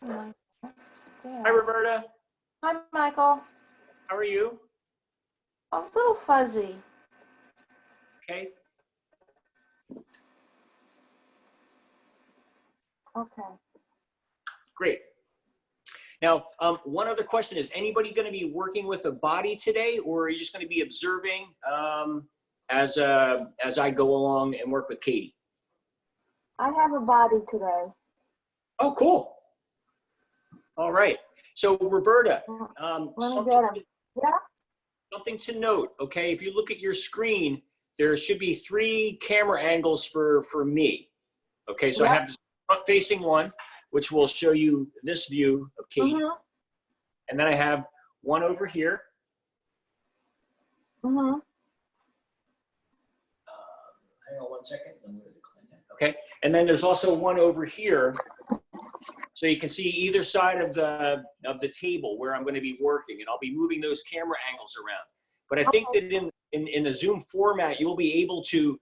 Hi, Hi, Roberta. Michael. How are you? A little fuzzy. Okay. Okay. Great. Now, one other question: is anybody going to be working with a body today, or are you just going to be observing as I go along and work with Katie? I have a body today. Oh, cool. All right. So, Roberta, Let me get him. Yeah. something to note. Okay, if you look at your screen, there should be 3 camera angles for me. Okay, so Yep. I have this front-facing one, which will show you this view of Katie. Mm-hmm. And then I have one over here. Mm-hmm. Hang on one second. Okay, and then there's also one over here. So you can see either side of the table where I'm going to be working, and I'll be moving those camera angles around. But I think that in the Zoom format, you'll be able to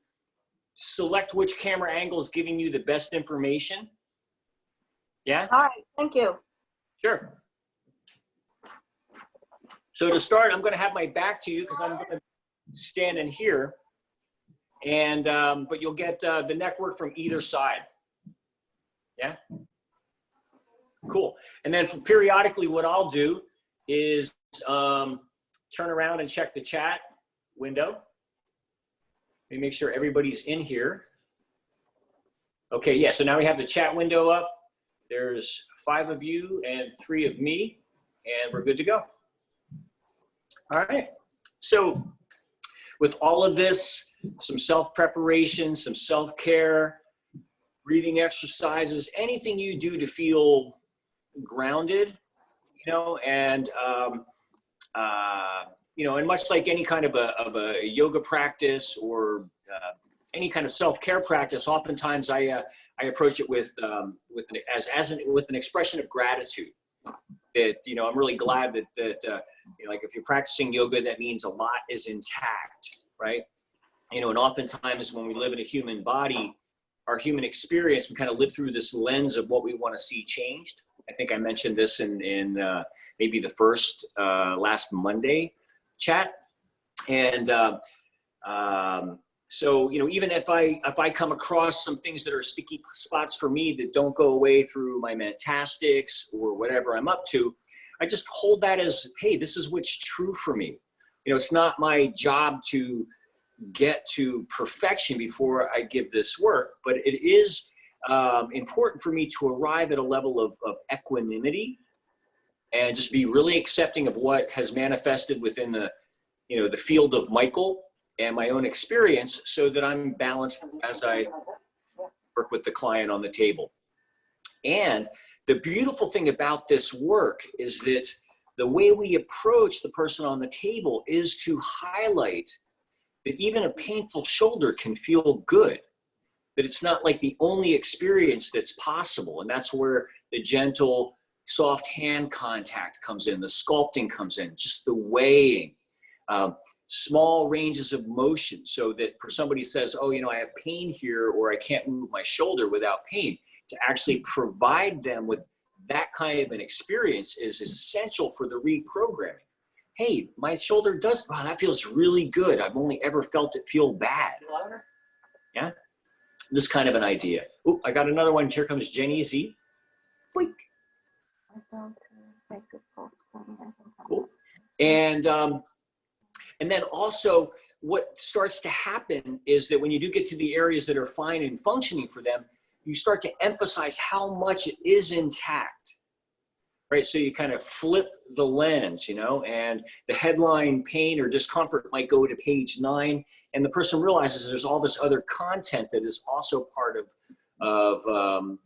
select which camera angle is giving you the best information. Yeah? All right. Thank you. Sure. So to start, I'm going to have my back to you because I'm going to stand in here, and but you'll get the neck work from either side. Yeah. Cool. And then periodically, what I'll do is turn around and check the chat window. Let me make sure everybody's in here. Okay. Yeah. So now we have the chat window up. There's 5 of you and 3 of me, and we're good to go. All right. So with all of this, some self-preparation, some self-care, breathing exercises, anything you do to feel grounded, and and much like any kind of a yoga practice or any kind of self-care practice, oftentimes I approach it with an expression of gratitude. That I'm really glad that like if you're practicing yoga, that means a lot is intact, right? And oftentimes when we live in a human body, our human experience, we kind of live through this lens of what we want to see changed. I think I mentioned this in maybe the first last Monday chat, and so even if I come across some things that are sticky spots for me that don't go away through my metastics or whatever I'm up to, I just hold that as, hey, this is what's true for me. It's not my job to get to perfection before I give this work, but it is important for me to arrive at a level of equanimity and just be really accepting of what has manifested within the field of Michael and my own experience, so that I'm balanced as I work with the client on the table. And the beautiful thing about this work is that the way we approach the person on the table is to highlight that even a painful shoulder can feel good, that it's not like the only experience that's possible. And that's where the gentle, soft hand contact comes in, the sculpting comes in, just the weighing, small ranges of motion, so that for somebody says, oh, I have pain here, or I can't move my shoulder without pain, to actually provide them with that kind of an experience is essential for the reprogramming. Hey, my shoulder does, wow, that feels really good. I've only ever felt it feel bad. Yeah, this kind of an idea. Oh, I got another one. Here comes Jenny Z. Boink. Cool. And then also what starts to happen is that when you do get to the areas that are fine and functioning for them, you start to emphasize how much it is intact, right? So you kind of flip the lens, and the headline pain or discomfort might go to page 9, and the person realizes there's all this other content that is also part of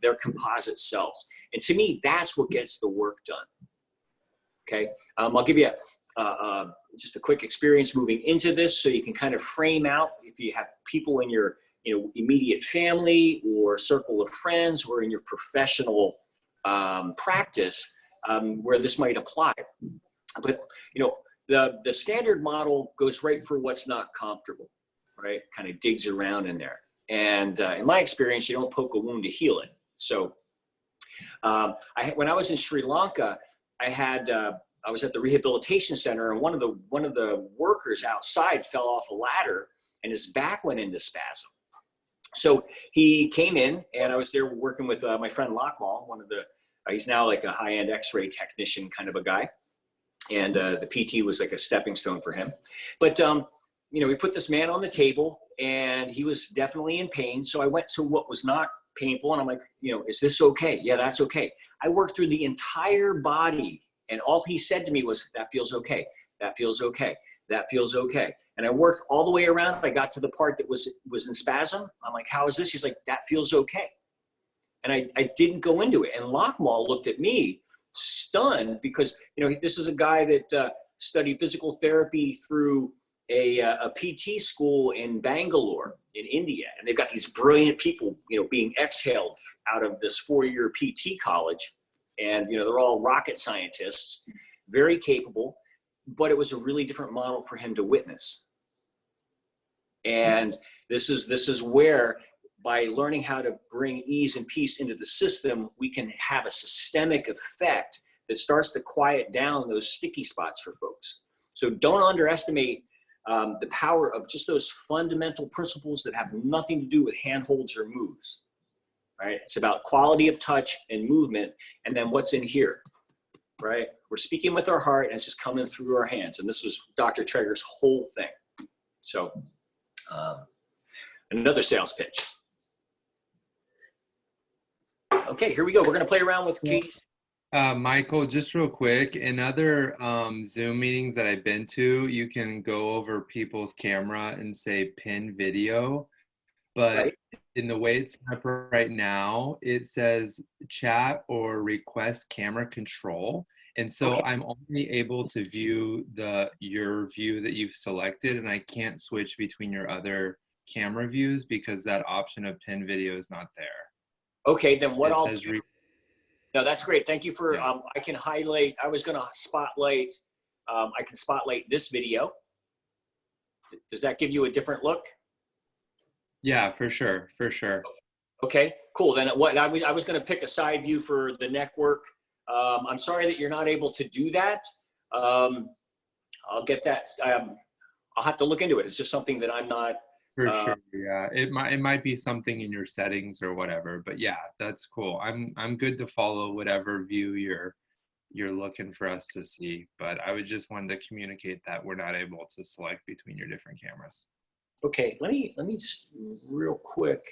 their composite cells. And to me, that's what gets the work done. Okay, I'll give you just a quick experience moving into this, so you can kind of frame out if you have people in your immediate family or circle of friends, or in your professional practice where this might apply. But the standard model goes right for what's not comfortable, right? Kind of digs around in there. And in my experience, you don't poke a wound to heal it. So When I was in Sri Lanka, I was at the rehabilitation center, and one of the workers outside fell off a ladder, and his back went into spasm. So he came in, and I was there working with my friend Lockmall, he's now like a high-end X-ray technician kind of a guy, and the PT was like a stepping stone for him. But we put this man on the table, and he was definitely in pain. So I went to what was not painful, and I'm like, is this okay? Yeah, that's okay. I worked through the entire body, and all he said to me was, that feels okay. That feels okay. That feels okay. And I worked all the way around. I got to the part that was in spasm. I'm like, how is this? He's like, that feels okay. And I didn't go into it. And Lockmall looked at me stunned because, this is a guy that studied physical therapy through a PT school in Bangalore in India. And they've got these brilliant people, being exhaled out of this 4-year PT college. And, they're all rocket scientists, very capable, but it was a really different model for him to witness. And this is where, by learning how to bring ease and peace into the system, we can have a systemic effect that starts to quiet down those sticky spots for folks. So don't underestimate the power of just those fundamental principles that have nothing to do with handholds or moves, right? It's about quality of touch and movement, and then what's in here, right? We're speaking with our heart, and it's just coming through our hands. And this was Dr. Traeger's whole thing. So another sales pitch. Okay, here we go. We're going to play around with keys. Michael, just real quick, in other Zoom meetings that I've been to, you can go over people's camera and say pin video, but right. In the way it's set up right now, it says chat or request camera control. And so I'm only able to view your view that you've selected, and I can't switch between your other camera views because that option of pin video is not there. Okay, then what I'll do. No, that's great. Thank you for, I can highlight, I was going to spotlight, I can spotlight this video. Does that give you a different look? Yeah, for sure. For sure. Okay, cool. Then what I was going to pick a side view for the neck work. I'm sorry that you're not able to do that. I'll get that. I'll have to look into it. It's just something that I'm not. For sure, yeah. It might be something in your settings or whatever, but yeah, that's cool. I'm good to follow whatever view you're looking for us to see, but I would just wanted to communicate that we're not able to select between your different cameras. Okay, let me just real quick.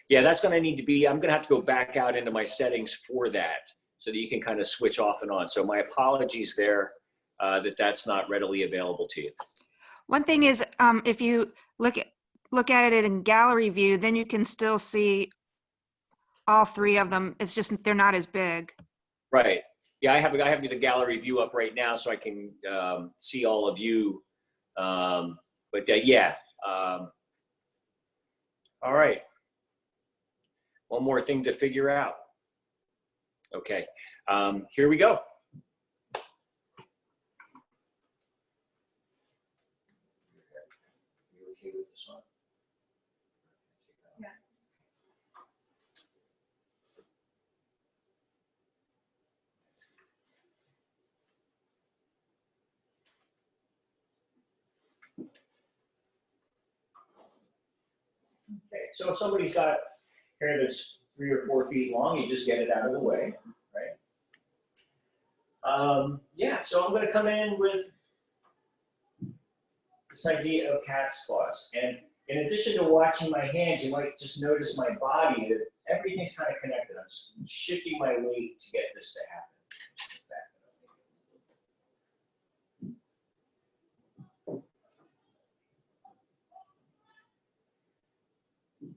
Yeah, that's going to need to be. I'm going to have to go back out into my settings for that, so that you can kind of switch off and on. So my apologies there. That's not readily available to you. One thing is, if you look at it in gallery view, then you can still see all three of them. It's just they're not as big. Right. Yeah, I have the gallery view up right now, so I can see all of you. Yeah. All right. One more thing to figure out. Okay. Here we go. This one. Yeah. Okay, so if somebody's got hair that's 3 or 4 feet long, you just get it out of the way, right? Yeah, so I'm going to come in with this idea of cat's claws. And in addition to watching my hands, you might just notice my body, that everything's kind of connected. I'm just shifting my weight to get this to happen.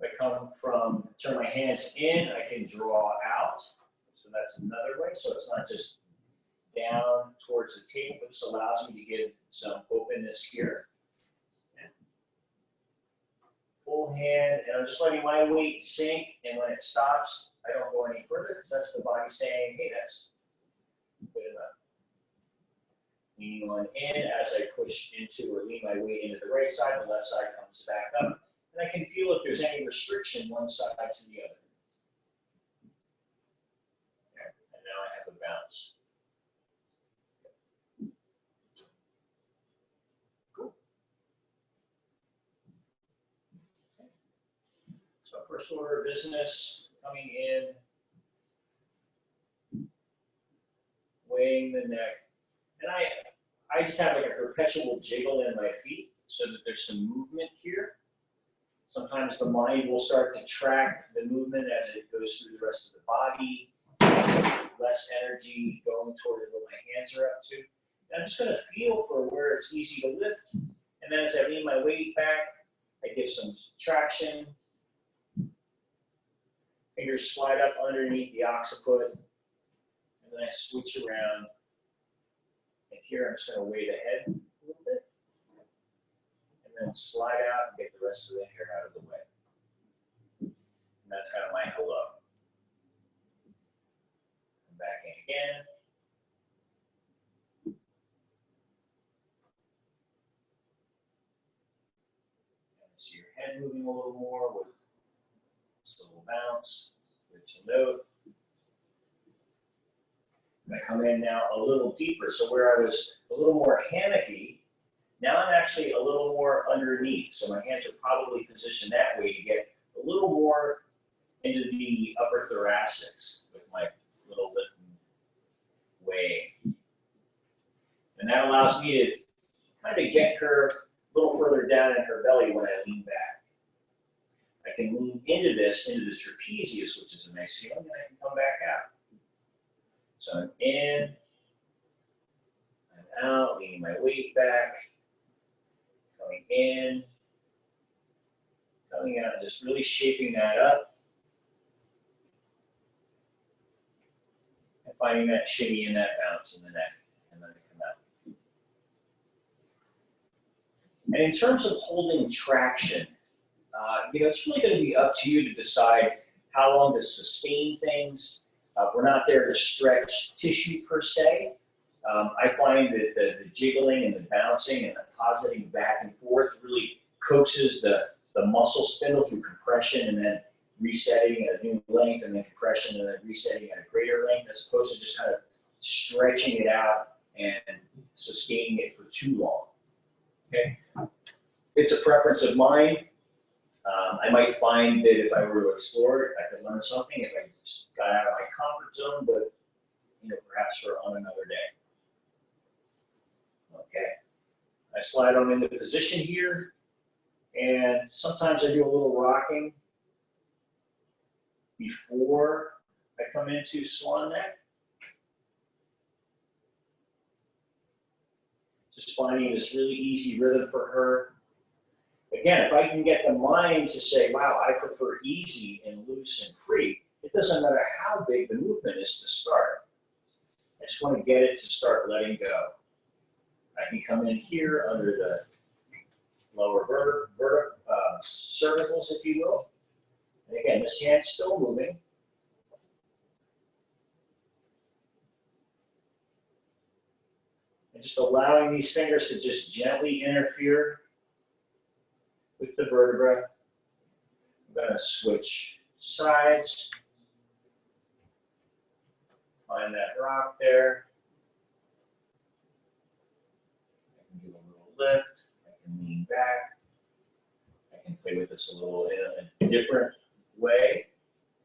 If I turn my hands in, I can draw out. So that's another way. So it's not just down towards the table. This allows me to give some openness here. Full hand, and I'm just letting my weight sink, and when it stops, I don't go any further, because that's the body saying, hey, that's good enough. Leaning on in as I push into or lean my weight into the right side, the left side comes back up. And I can feel if there's any restriction one side to the other. Okay. And now I have a bounce. Cool. Okay. So first order of business, coming in, weighing the neck. And I just have like a perpetual jiggle in my feet so that there's some movement here. Sometimes the mind will start to track the movement as it goes through the rest of the body. Less energy going towards what my hands are up to. And I'm just going to feel for where it's easy to lift. And then as I lean my weight back, I give some traction. Fingers slide up underneath the occiput. And then I switch around. And here I'm just going to weigh the head a little bit. And then slide out and get the rest of the hair out of the way. And that's kind of my hello. Come back in again. And see your head moving a little more with just a little bounce, good to note. And I come in now a little deeper. So where I was a little more hammocky, now I'm actually a little more underneath. So my hands are probably positioned that way to get a little more into the upper thoracics with my little lifting weighing. And that allows me to kind of get her a little further down in her belly when I lean back. I can lean into this, into the trapezius, which is a nice feeling, and I can come back out. So I'm in, I'm out, leaning my weight back, coming in, coming out, just really shaping that up. And finding that shimmy and that bounce in the neck, and then I come out. And in terms of holding traction, it's really going to be up to you to decide how long to sustain things. We're not there to stretch tissue per se. I find that the jiggling and the bouncing and the positing back and forth really coaxes the muscle spindle through compression and then resetting at a new length and then compression and then resetting at a greater length, as opposed to just kind of stretching it out and sustaining it for too long. Okay, it's a preference of mine. I might find that if I were to explore it, I could learn something if I just got out of my comfort zone, but perhaps for on another day. Okay, I slide on into position here, and sometimes I do a little rocking before I come into swan neck. Just finding this really easy rhythm for her. Again, if I can get the mind to say, wow, I prefer easy and loose and free, it doesn't matter how big the movement is to start. I just want to get it to start letting go. I can come in here under the lower cervicals, if you will. And again, this hand's still moving. And just allowing these fingers to just gently interfere with the vertebra. I'm going to switch sides. Find that rock there. I can do a little lift. I can lean back. I can play with this a little in a different way.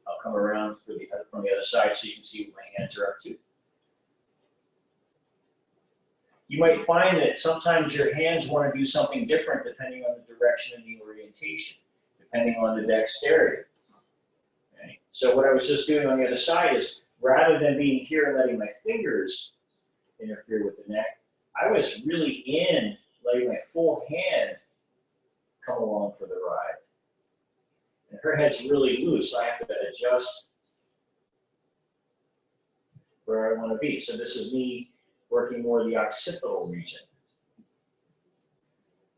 I'll come around from the other side so you can see what my hands are up to. You might find that sometimes your hands want to do something different depending on the direction and the orientation, depending on the dexterity. Okay? So what I was just doing on the other side is, rather than being here and letting my fingers interfere with the neck, I was really letting my full hand come along for the ride. And her head's really loose, so I have to adjust where I want to be. So this is me working more the occipital region.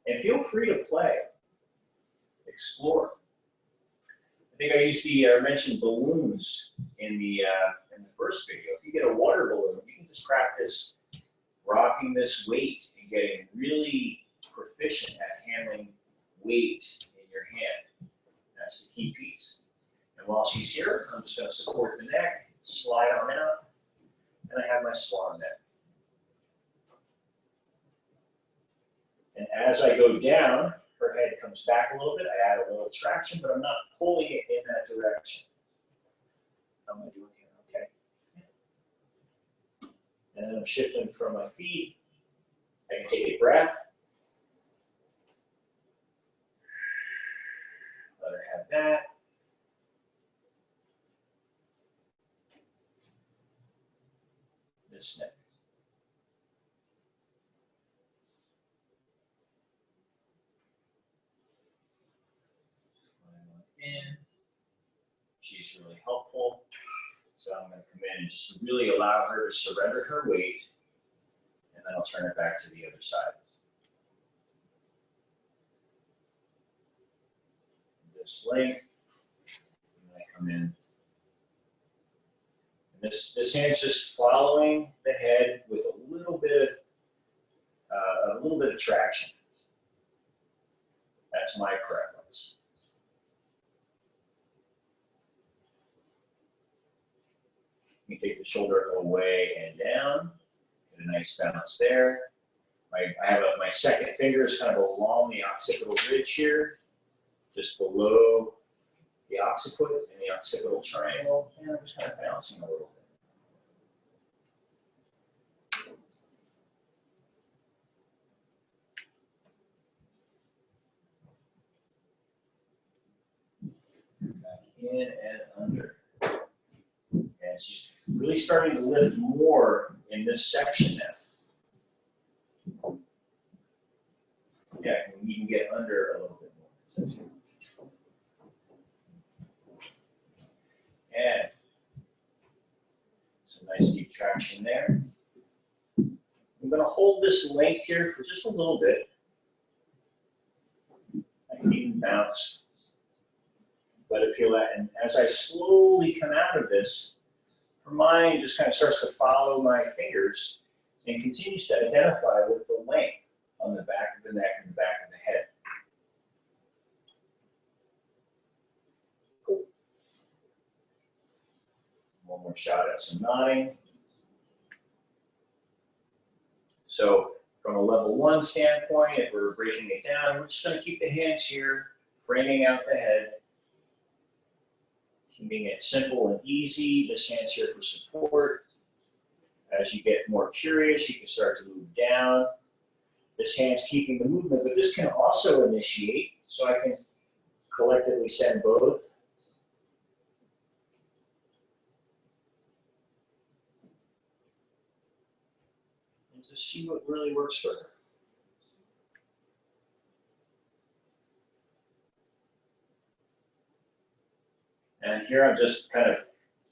And feel free to play, explore. I think I mentioned balloons in the first video. If you get a water balloon, you can just practice rocking this weight and getting really proficient at handling weight in your hand. That's the key piece. And while she's here, I'm just going to support the neck, slide on out, and I have my swan neck. And as I go down, her head comes back a little bit. I add a little traction, but I'm not pulling it in that direction. How am I doing here? Okay. And then I'm shifting from my feet. I can take a breath. Let her have that. This neck. In. She's really helpful. So I'm going to come in and just really allow her to surrender her weight, and then I'll turn it back to the other side. This length, and then I come in. And this hand's just following the head with a little bit of traction. That's my preference. You take the shoulder away and down, get a nice bounce there. I have my second finger is kind of along the occipital ridge here, just below the occiput and the occipital triangle, and I'm just kind of bouncing a little bit. Back in and under. And she's really starting to lift more in this section now. Yeah, you can get under a little bit more. And some nice deep traction there. I'm going to hold this length here for just a little bit. I can even bounce. Let it feel that. And as I slowly come out of this, her mind just kind of starts to follow my fingers and continues to identify with the length on the back of the neck and the back of the head. Cool. One more shot at some nodding. So from a level 1 standpoint, if we're breaking it down, we're just going to keep the hands here, framing out the head. Keeping it simple and easy. This hand's here for support. As you get more curious, you can start to move down. This hand's keeping the movement, but this can also initiate, so I can collectively send both. And just see what really works for her. And here I'm just kind of,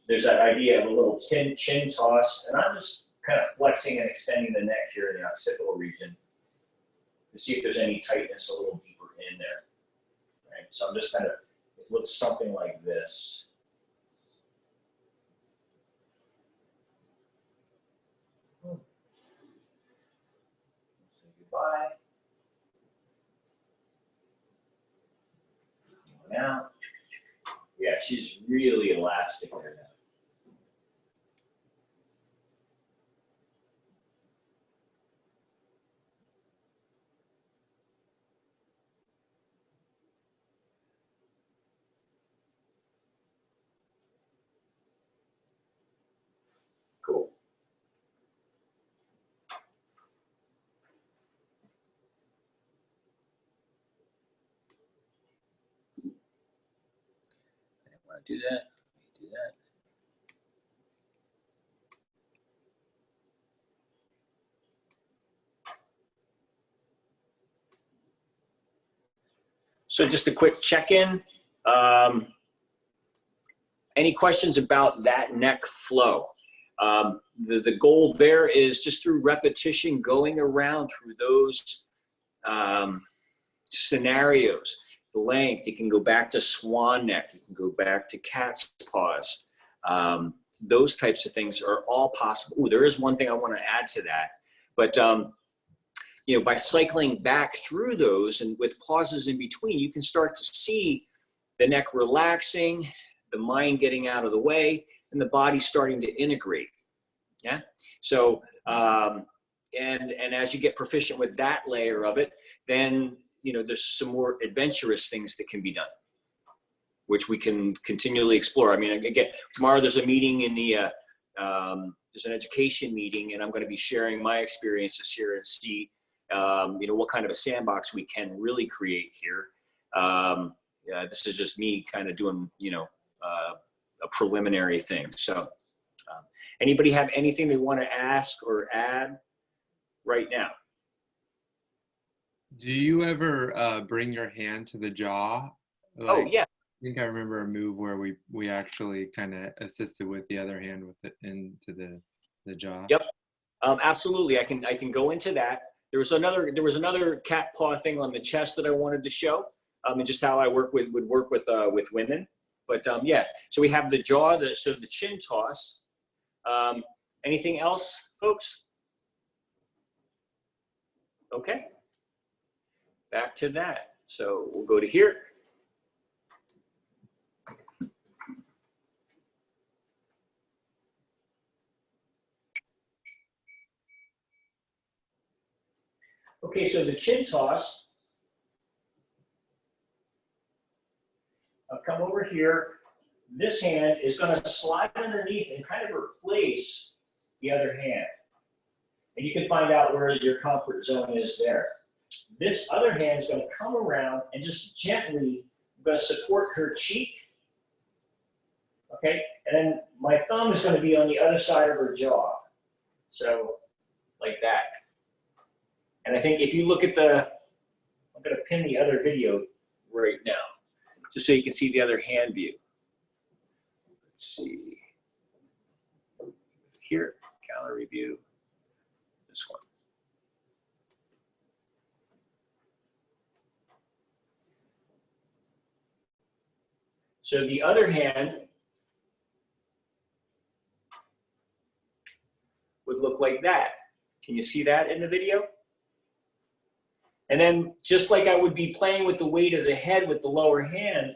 there's that idea of a little chin toss, and I'm just kind of flexing and extending the neck here in the occipital region to see if there's any tightness a little deeper in there. Right? So I'm just kind of, it looks something like this. Say goodbye. Now. Yeah, she's really elastic there now. Cool. Do that, do that. So just a quick check-in. Any questions about that neck flow? The goal there is just through repetition, going around through those scenarios. Length, you can go back to swan neck, you can go back to cat's paws. Those types of things are all possible. Ooh, there is one thing I want to add to that, but you know, by cycling back through those and with pauses in between, you can start to see the neck relaxing, the mind getting out of the way, and the body starting to integrate. Yeah. So, and as you get proficient with that layer of it, then, you know, there's some more adventurous things that can be done, which we can continually explore. I mean, again, tomorrow there's a meeting in the, there's an education meeting, and I'm going to be sharing my experiences here and see, you know, what kind of a sandbox we can really create here. Yeah, this is just me kind of doing, you know, a preliminary thing. So anybody have anything they want to ask or add right now? Do you ever bring your hand to the jaw? Oh, yeah. I think I remember a move where we actually kind of assisted with the other hand with it into the jaw. Yep. Absolutely. I can go into that. There was another cat paw thing on the chest that I wanted to show, and just how I would work with women. But yeah, so we have the jaw, so the chin toss. Anything else, folks? Okay. Back to that. So we'll go to here. Okay, so the chin toss. I'll come over here. This hand is going to slide underneath and kind of replace the other hand. And you can find out where your comfort zone is there. This other hand is going to come around and just gently, I'm going to support her cheek. Okay, and then my thumb is going to be on the other side of her jaw. So, like that. And I think if you look at I'm going to pin the other video right now, just so you can see the other hand view. Let's see. Here, gallery view, this one. So the other hand would look like that. Can you see that in the video? And then just like I would be playing with the weight of the head with the lower hand,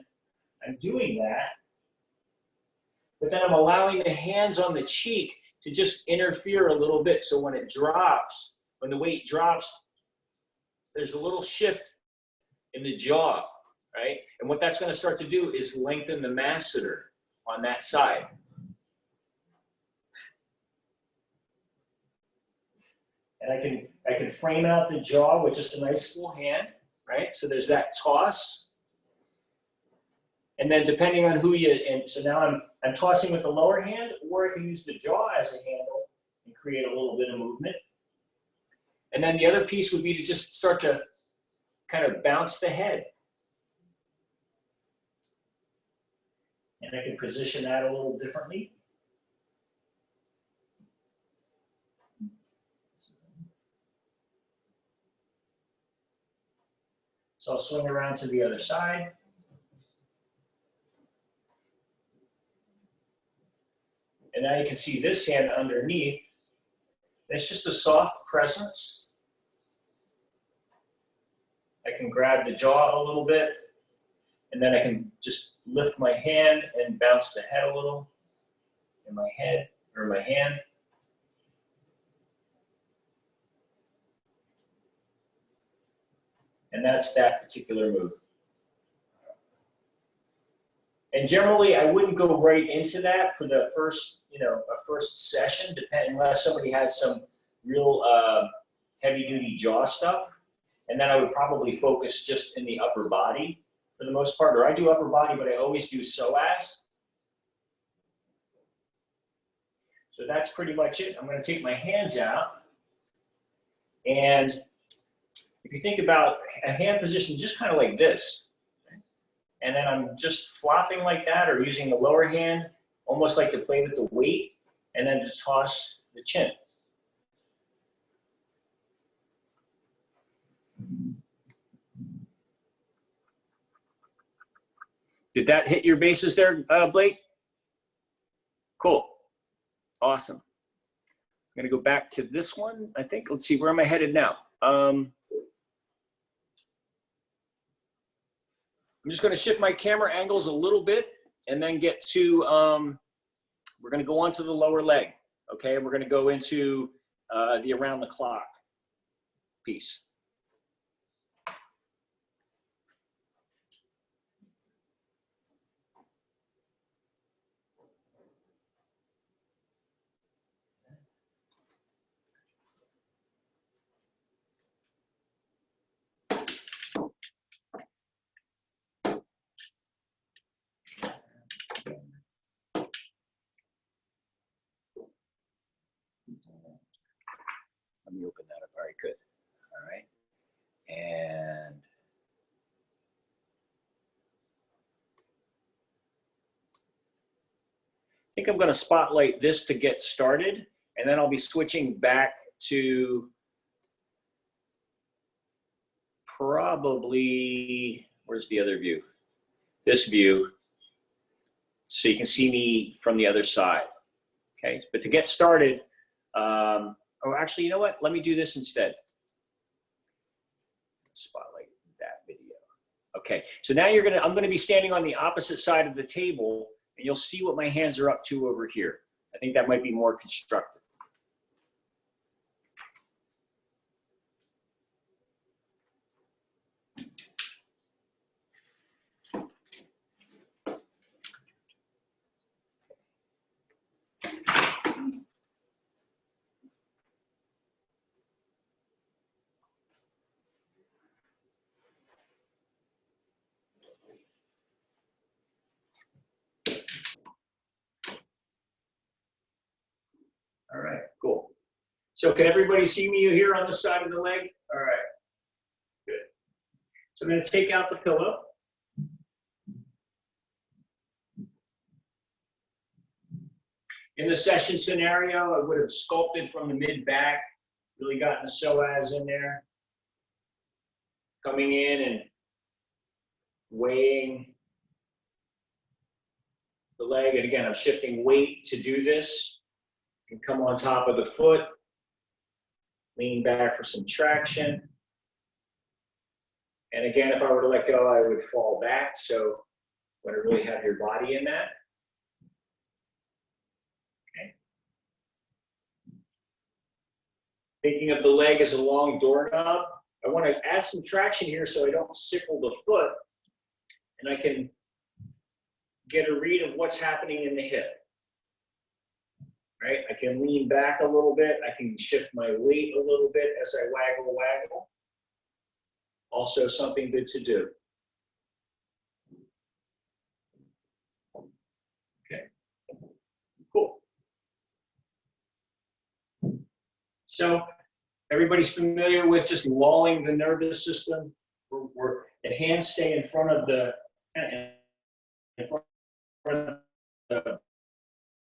I'm doing that. But then I'm allowing the hands on the cheek to just interfere a little bit. So when it drops, when the weight drops, there's a little shift in the jaw, right? And what that's going to start to do is lengthen the masseter on that side. And I can frame out the jaw with just a nice full hand, right? So there's that toss. And then depending on who and so now I'm tossing with the lower hand, or I can use the jaw as a handle and create a little bit of movement. And then the other piece would be to just start to kind of bounce the head. And I can position that a little differently. So I'll swing around to the other side. And now you can see this hand underneath. It's just a soft presence. I can grab the jaw a little bit, and then I can just lift my hand and bounce the head a little in my head or my hand. And that's that particular move. And generally, I wouldn't go right into that for the first, a first session, unless somebody had some real heavy-duty jaw stuff. And then I would probably focus just in the upper body for the most part. Or I do upper body, but I always do psoas. So that's pretty much it. I'm going to take my hands out. And if you think about a hand position just kind of like this, and then I'm just flopping like that or using the lower hand, almost like to play with the weight, and then just toss the chin. Did that hit your bases there, Blake? Cool. Awesome. I'm going to go back to this one, I think. Let's see, where am I headed now? I'm just going to shift my camera angles a little bit and then get to, we're going to go on to the lower leg. Okay, we're going to go into the around the clock piece. Let me open that up. All right, good. All right. And I think I'm going to spotlight this to get started, and then I'll be switching back to probably, where's the other view? This view, so you can see me from the other side. Okay, but to get started, oh, actually, you know what? Let me do this instead. Spotlight that video. Okay, so now I'm gonna be standing on the opposite side of the table, and you'll see what my hands are up to over here. I think that might be more constructive. All right, cool. So can everybody see me here on the side of the leg? All right, good. So I'm going to take out the pillow. In the session scenario, I would have sculpted from the mid-back, really gotten the psoas in there, coming in and weighing the leg. And again, I'm shifting weight to do this. And come on top of the foot, lean back for some traction. And again, if I were to let go, I would fall back. So you want to really have your body in that. Okay. Thinking of the leg as a long doorknob, I want to add some traction here so I don't sickle the foot, and I can get a read of what's happening in the hip. Right? I can lean back a little bit. I can shift my weight a little bit as I waggle. Also something good to do. Okay, cool. So everybody's familiar with just lulling the nervous system. Where the hands stay in front of the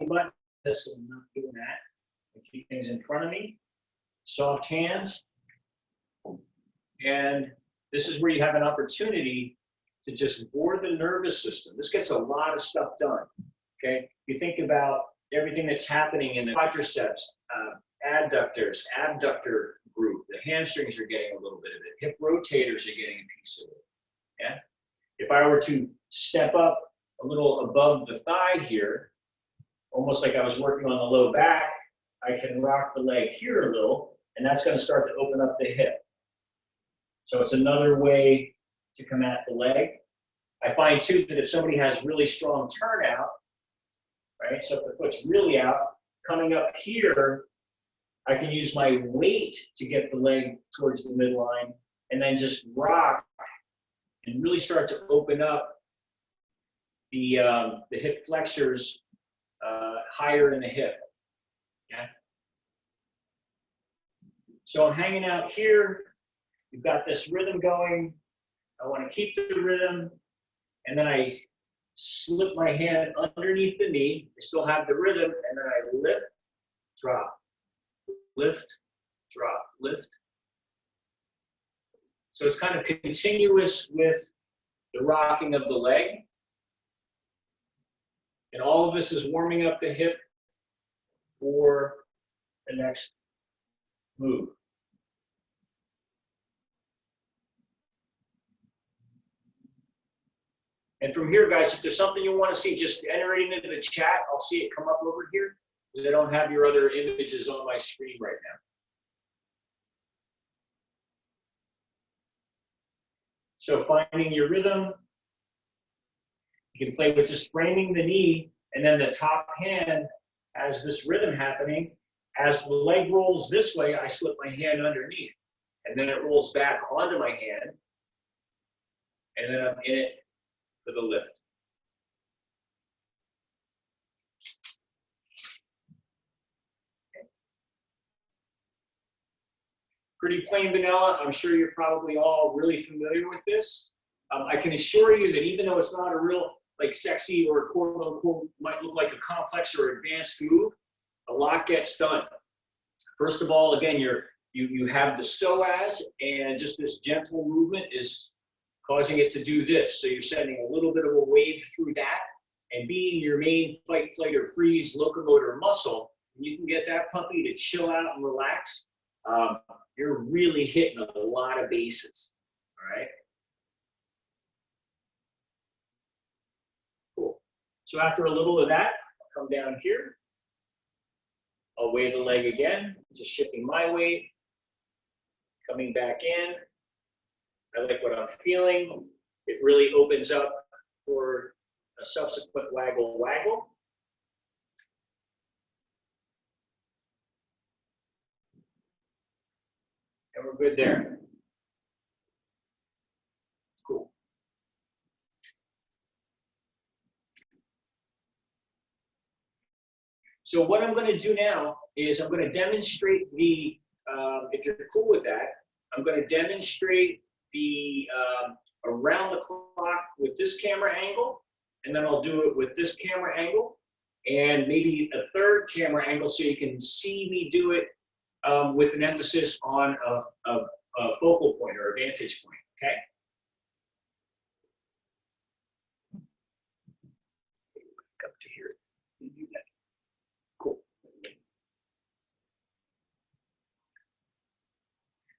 butt. This and not doing that. I keep things in front of me. Soft hands. And this is where you have an opportunity to just bore the nervous system. This gets a lot of stuff done. Okay, you think about everything that's happening in the quadriceps, adductors, abductor group. The hamstrings are getting a little bit of it. Hip rotators are getting a piece of it. Yeah. If I were to step up a little above the thigh here, almost like I was working on the low back, I can rock the leg here a little, and that's going to start to open up the hip. So it's another way to come at the leg. I find too that if somebody has really strong turnout, right, so if the foot's really out, coming up here, I can use my weight to get the leg towards the midline, and then just rock and really start to open up the hip flexors higher in the hip. Yeah. So I'm hanging out here. You've got this rhythm going. I want to keep the rhythm, and then I slip my hand underneath the knee. I still have the rhythm, and then I lift, drop, lift, drop, lift. So it's kind of continuous with the rocking of the leg. And all of this is warming up the hip for the next move. And from here, guys, if there's something you want to see, just enter it into the chat. I'll see it come up over here. I don't have your other images on my screen right now. So finding your rhythm, you can play with just framing the knee, and then the top hand has this rhythm happening. As the leg rolls this way, I slip my hand underneath, and then it rolls back onto my hand, and then I'm in it for the lift. Pretty plain vanilla. I'm sure you're probably all really familiar with this. I can assure you that even though it's not a real like sexy or quote unquote might look like a complex or advanced move, a lot gets done. First of all, again, you have the psoas, and just this gentle movement is causing it to do this. So you're sending a little bit of a wave through that, and being your main fight, flight, or freeze locomotor muscle, you can get that puppy to chill out and relax. You're really hitting a lot of bases, all right? Cool. So after a little of that, I'll come down here. I'll weigh the leg again, just shifting my weight, coming back in. I like what I'm feeling. It really opens up for a subsequent waggle, waggle. And we're good there. Cool. So what I'm going to do now is I'm going to demonstrate the, if you're cool with that, I'm going to demonstrate the around the clock with this camera angle, and then I'll do it with this camera angle, and maybe a third camera angle so you can see me do it with an emphasis on a focal point or a vantage point, okay? Back up to here. Cool.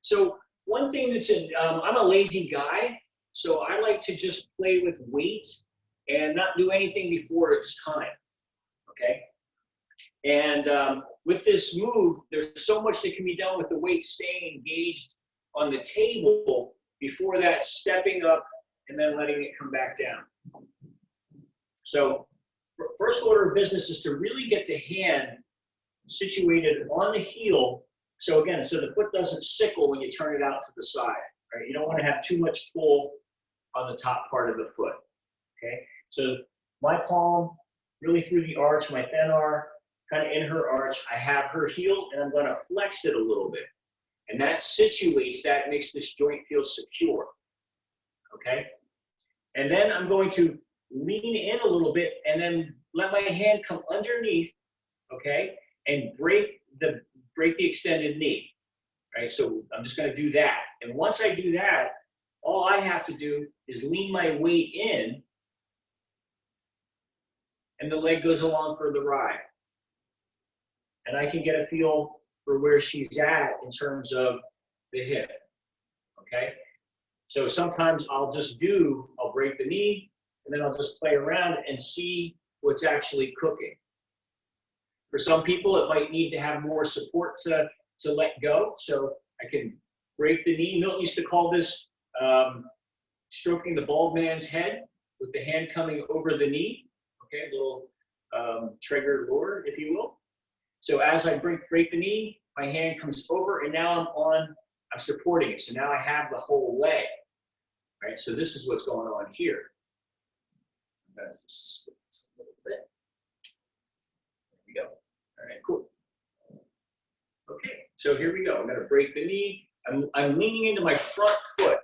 So one thing that's in, I'm a lazy guy, so I like to just play with weights and not do anything before it's time, okay? And with this move, there's so much that can be done with the weight staying engaged on the table before that stepping up and then letting it come back down. So first order of business is to really get the hand situated on the heel. So again, so the foot doesn't sickle when you turn it out to the side, right? You don't want to have too much pull on the top part of the foot, okay? So my palm really through the arch, my thenar kind of in her arch. I have her heel, and I'm going to flex it a little bit. And that situates, that makes this joint feel secure, okay? And then I'm going to lean in a little bit and then let my hand come underneath, okay? And break the extended knee, right? So I'm just going to do that. And once I do that, all I have to do is lean my weight in, and the leg goes along for the ride. And I can get a feel for where she's at in terms of the hip, okay? So sometimes I'll break the knee, and then I'll just play around and see what's actually cooking. For some people, it might need to have more support to let go, so I can break the knee. Milton used to call this stroking the bald man's head with the hand coming over the knee, okay? A little trigger lure, if you will. So as I break the knee, my hand comes over, and now I'm supporting it. So now I have the whole leg, right? So this is what's going on here. That's just a little bit. There we go. All right, cool. Okay, so here we go. I'm going to break the knee. I'm leaning into my front foot.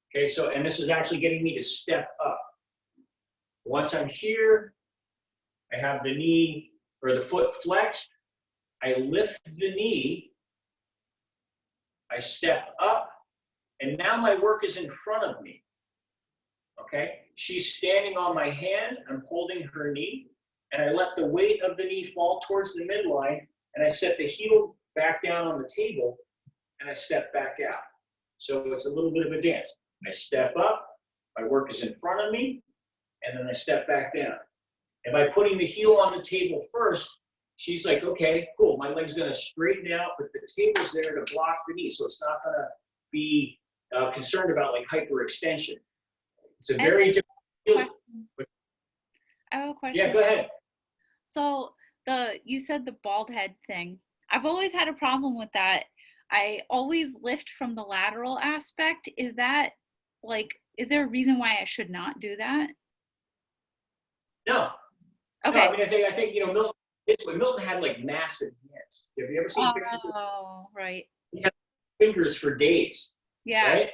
Okay, so, and this is actually getting me to step up. Once I'm here, I have the knee or the foot flexed. I lift the knee. I step up, and now my work is in front of me. Okay, she's standing on my hand. I'm holding her knee, and I let the weight of the knee fall towards the midline, and I set the heel back down on the table, and I step back out. So it's a little bit of a dance. I step up, My work is in front of me, and then I step back down. And by putting the heel on the table first, she's like, okay, cool. My leg's gonna straighten out, but the table's there to block the knee, so it's not gonna be concerned about like hyperextension. It's a very different feel. I have a question. Yeah, go ahead. So you said the bald head thing. I've always had a problem with that. I always lift from the lateral aspect. Is that like, is there a reason why I should not do that? No. Okay. No, I think Milton had like massive hands. Have you ever seen pictures of Oh, right. fingers for days? Yeah. Right?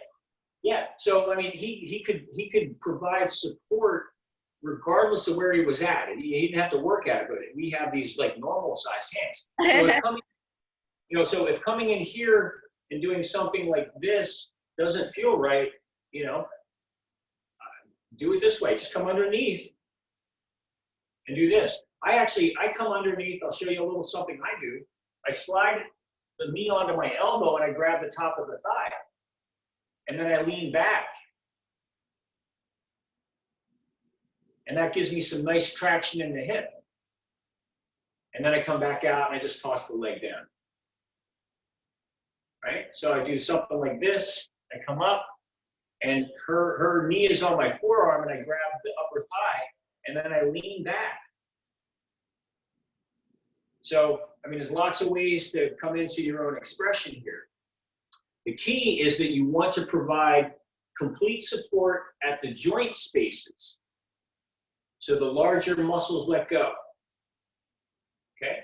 Yeah. So he could provide support regardless of where he was at. He didn't have to work at it, but we have these like normal size hands. So if coming in here and doing something like this doesn't feel right, do it this way. Just come underneath and do this. I come underneath. I'll show you a little something I do. I slide the knee onto my elbow and I grab the top of the thigh. And then I lean back. And that gives me some nice traction in the hip. And then I come back out and I just toss the leg down. Right? So I do something like this. I come up and her knee is on my forearm and I grab the upper thigh and then I lean back. So, there's lots of ways to come into your own expression here. The key is that you want to provide complete support at the joint spaces. So the larger muscles let go. Okay?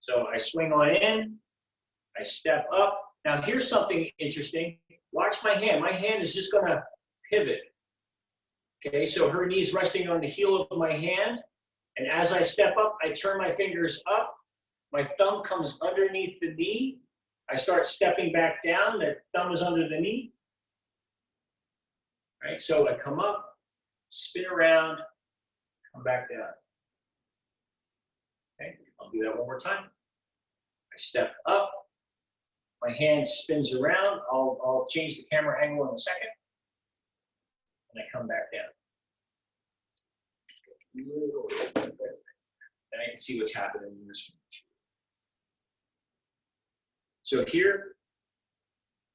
So I swing on in, I step up. Now here's something interesting. Watch my hand. My hand is just gonna pivot. Okay, so her knee's resting on the heel of my hand. And as I step up, I turn my fingers up. My thumb comes underneath the knee. I start stepping back down. The thumb is under the knee. Right, so I come up, spin around, come back down. Okay, I'll do that one more time. I step up, my hand spins around. I'll change the camera angle in a second. And I come back down. And I can see what's happening in this one. So here,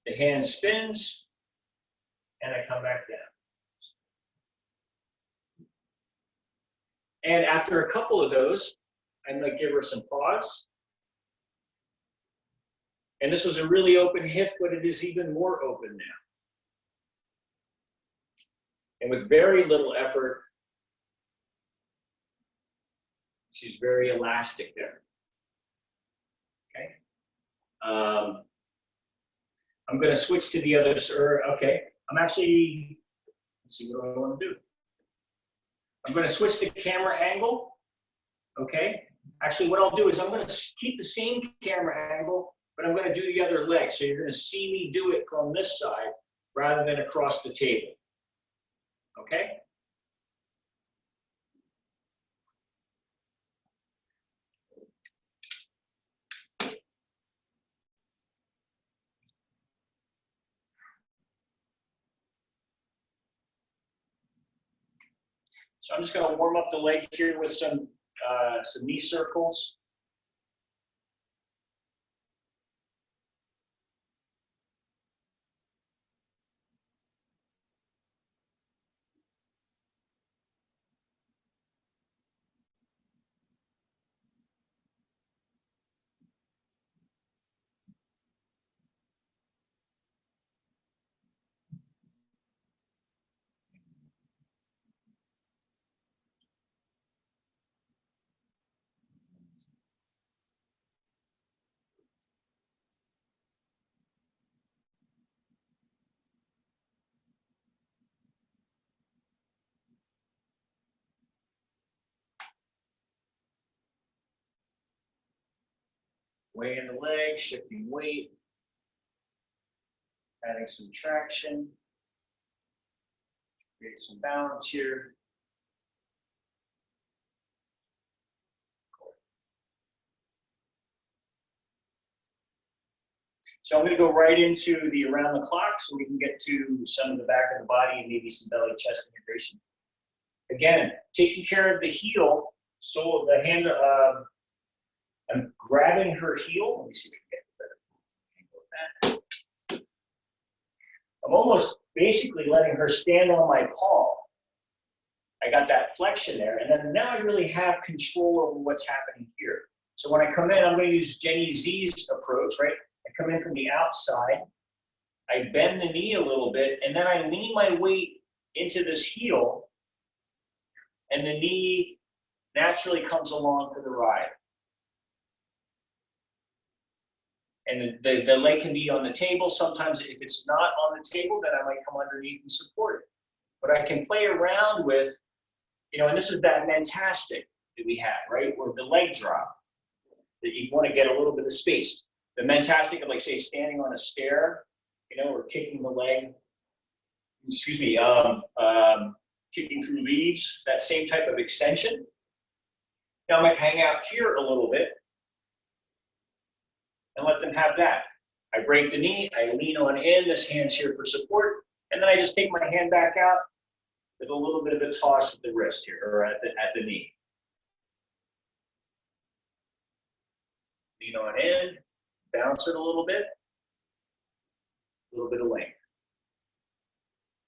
the hand spins, and I come back down. And after a couple of those, I'm gonna give her some pause. And this was a really open hip, but it is even more open now. And with very little effort, she's very elastic there. Okay. I'm going to switch to the other, okay. Let's see, what do I want to do? I'm going to switch the camera angle. Okay. Actually, what I'll do is I'm going to keep the same camera angle, but I'm going to do the other leg. So you're going to see me do it from this side rather than across the table. Okay? So I'm just going to warm up the leg here with some knee circles. Weighing the leg, shifting weight, adding some traction, create some balance here. So I'm going to go right into the around the clock so we can get to some of the back of the body and maybe some belly chest integration. Again, taking care of the heel, sole of the hand. I'm grabbing her heel. Let me see if we can get a better angle of that. I'm almost basically letting her stand on my palm. I got that flexion there, and then now I really have control over what's happening here. So when I come in, I'm going to use Jenny Z's approach, right? I come in from the outside, I bend the knee a little bit, and then I lean my weight into this heel, and the knee naturally comes along for the ride. And the leg can be on the table. Sometimes if it's not on the table, then I might come underneath and support it. But I can play around with, you know, and this is that mentastic that we had, right? Where the leg drop, that you want to get a little bit of space. The mentastic of, like, say, standing on a stair, you know, or kicking the leg, excuse me, kicking through leaves, that same type of extension. Now I might hang out here a little bit and let them have that. I break the knee, I lean on in, this hand's here for support, and then I just take my hand back out with a little bit of a toss at the wrist here, or at the knee. Lean on in, bounce it a little bit of length.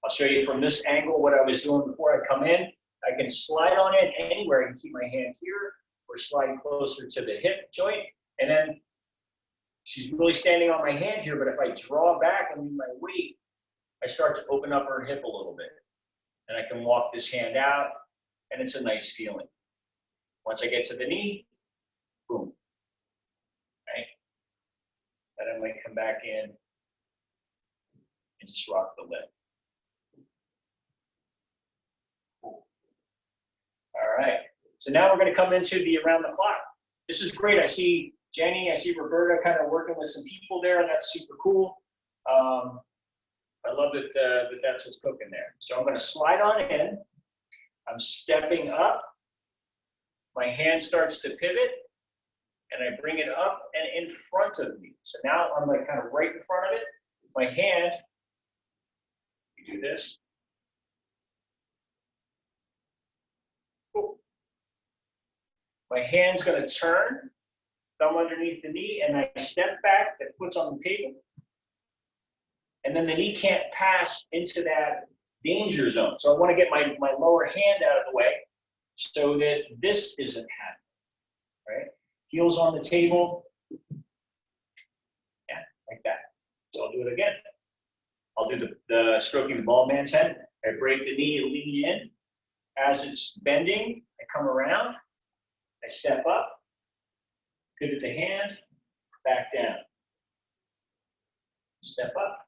I'll show you from this angle what I was doing before I come in. I can slide on in anywhere. I can keep my hand here or slide closer to the hip joint. And then she's really standing on my hand here, but if I draw back and leave my weight, I start to open up her hip a little bit. And I can walk this hand out, and it's a nice feeling. Once I get to the knee, boom. Right? Then I might come back in and just rock the leg. Cool. All right. So now we're going to come into the around the clock. This is great. I see Jenny, I see Roberta kind of working with some people there. That's super cool. I love that that's what's cooking there. So I'm going to slide on in. I'm stepping up. My hand starts to pivot, and I bring it up and in front of me. So now I'm like kind of right in front of it. My hand, you do this. Cool. My hand's going to turn, thumb underneath the knee, and I step back, that foot's on the table. And then the knee can't pass into that danger zone. So I want to get my lower hand out of the way so that this isn't happening, right? Heels on the table. Yeah, like that. So I'll do it again. I'll do the stroking the ball man's head. I break the knee, lean in. As it's bending, I come around. I step up. Pivot the hand, back down. Step up.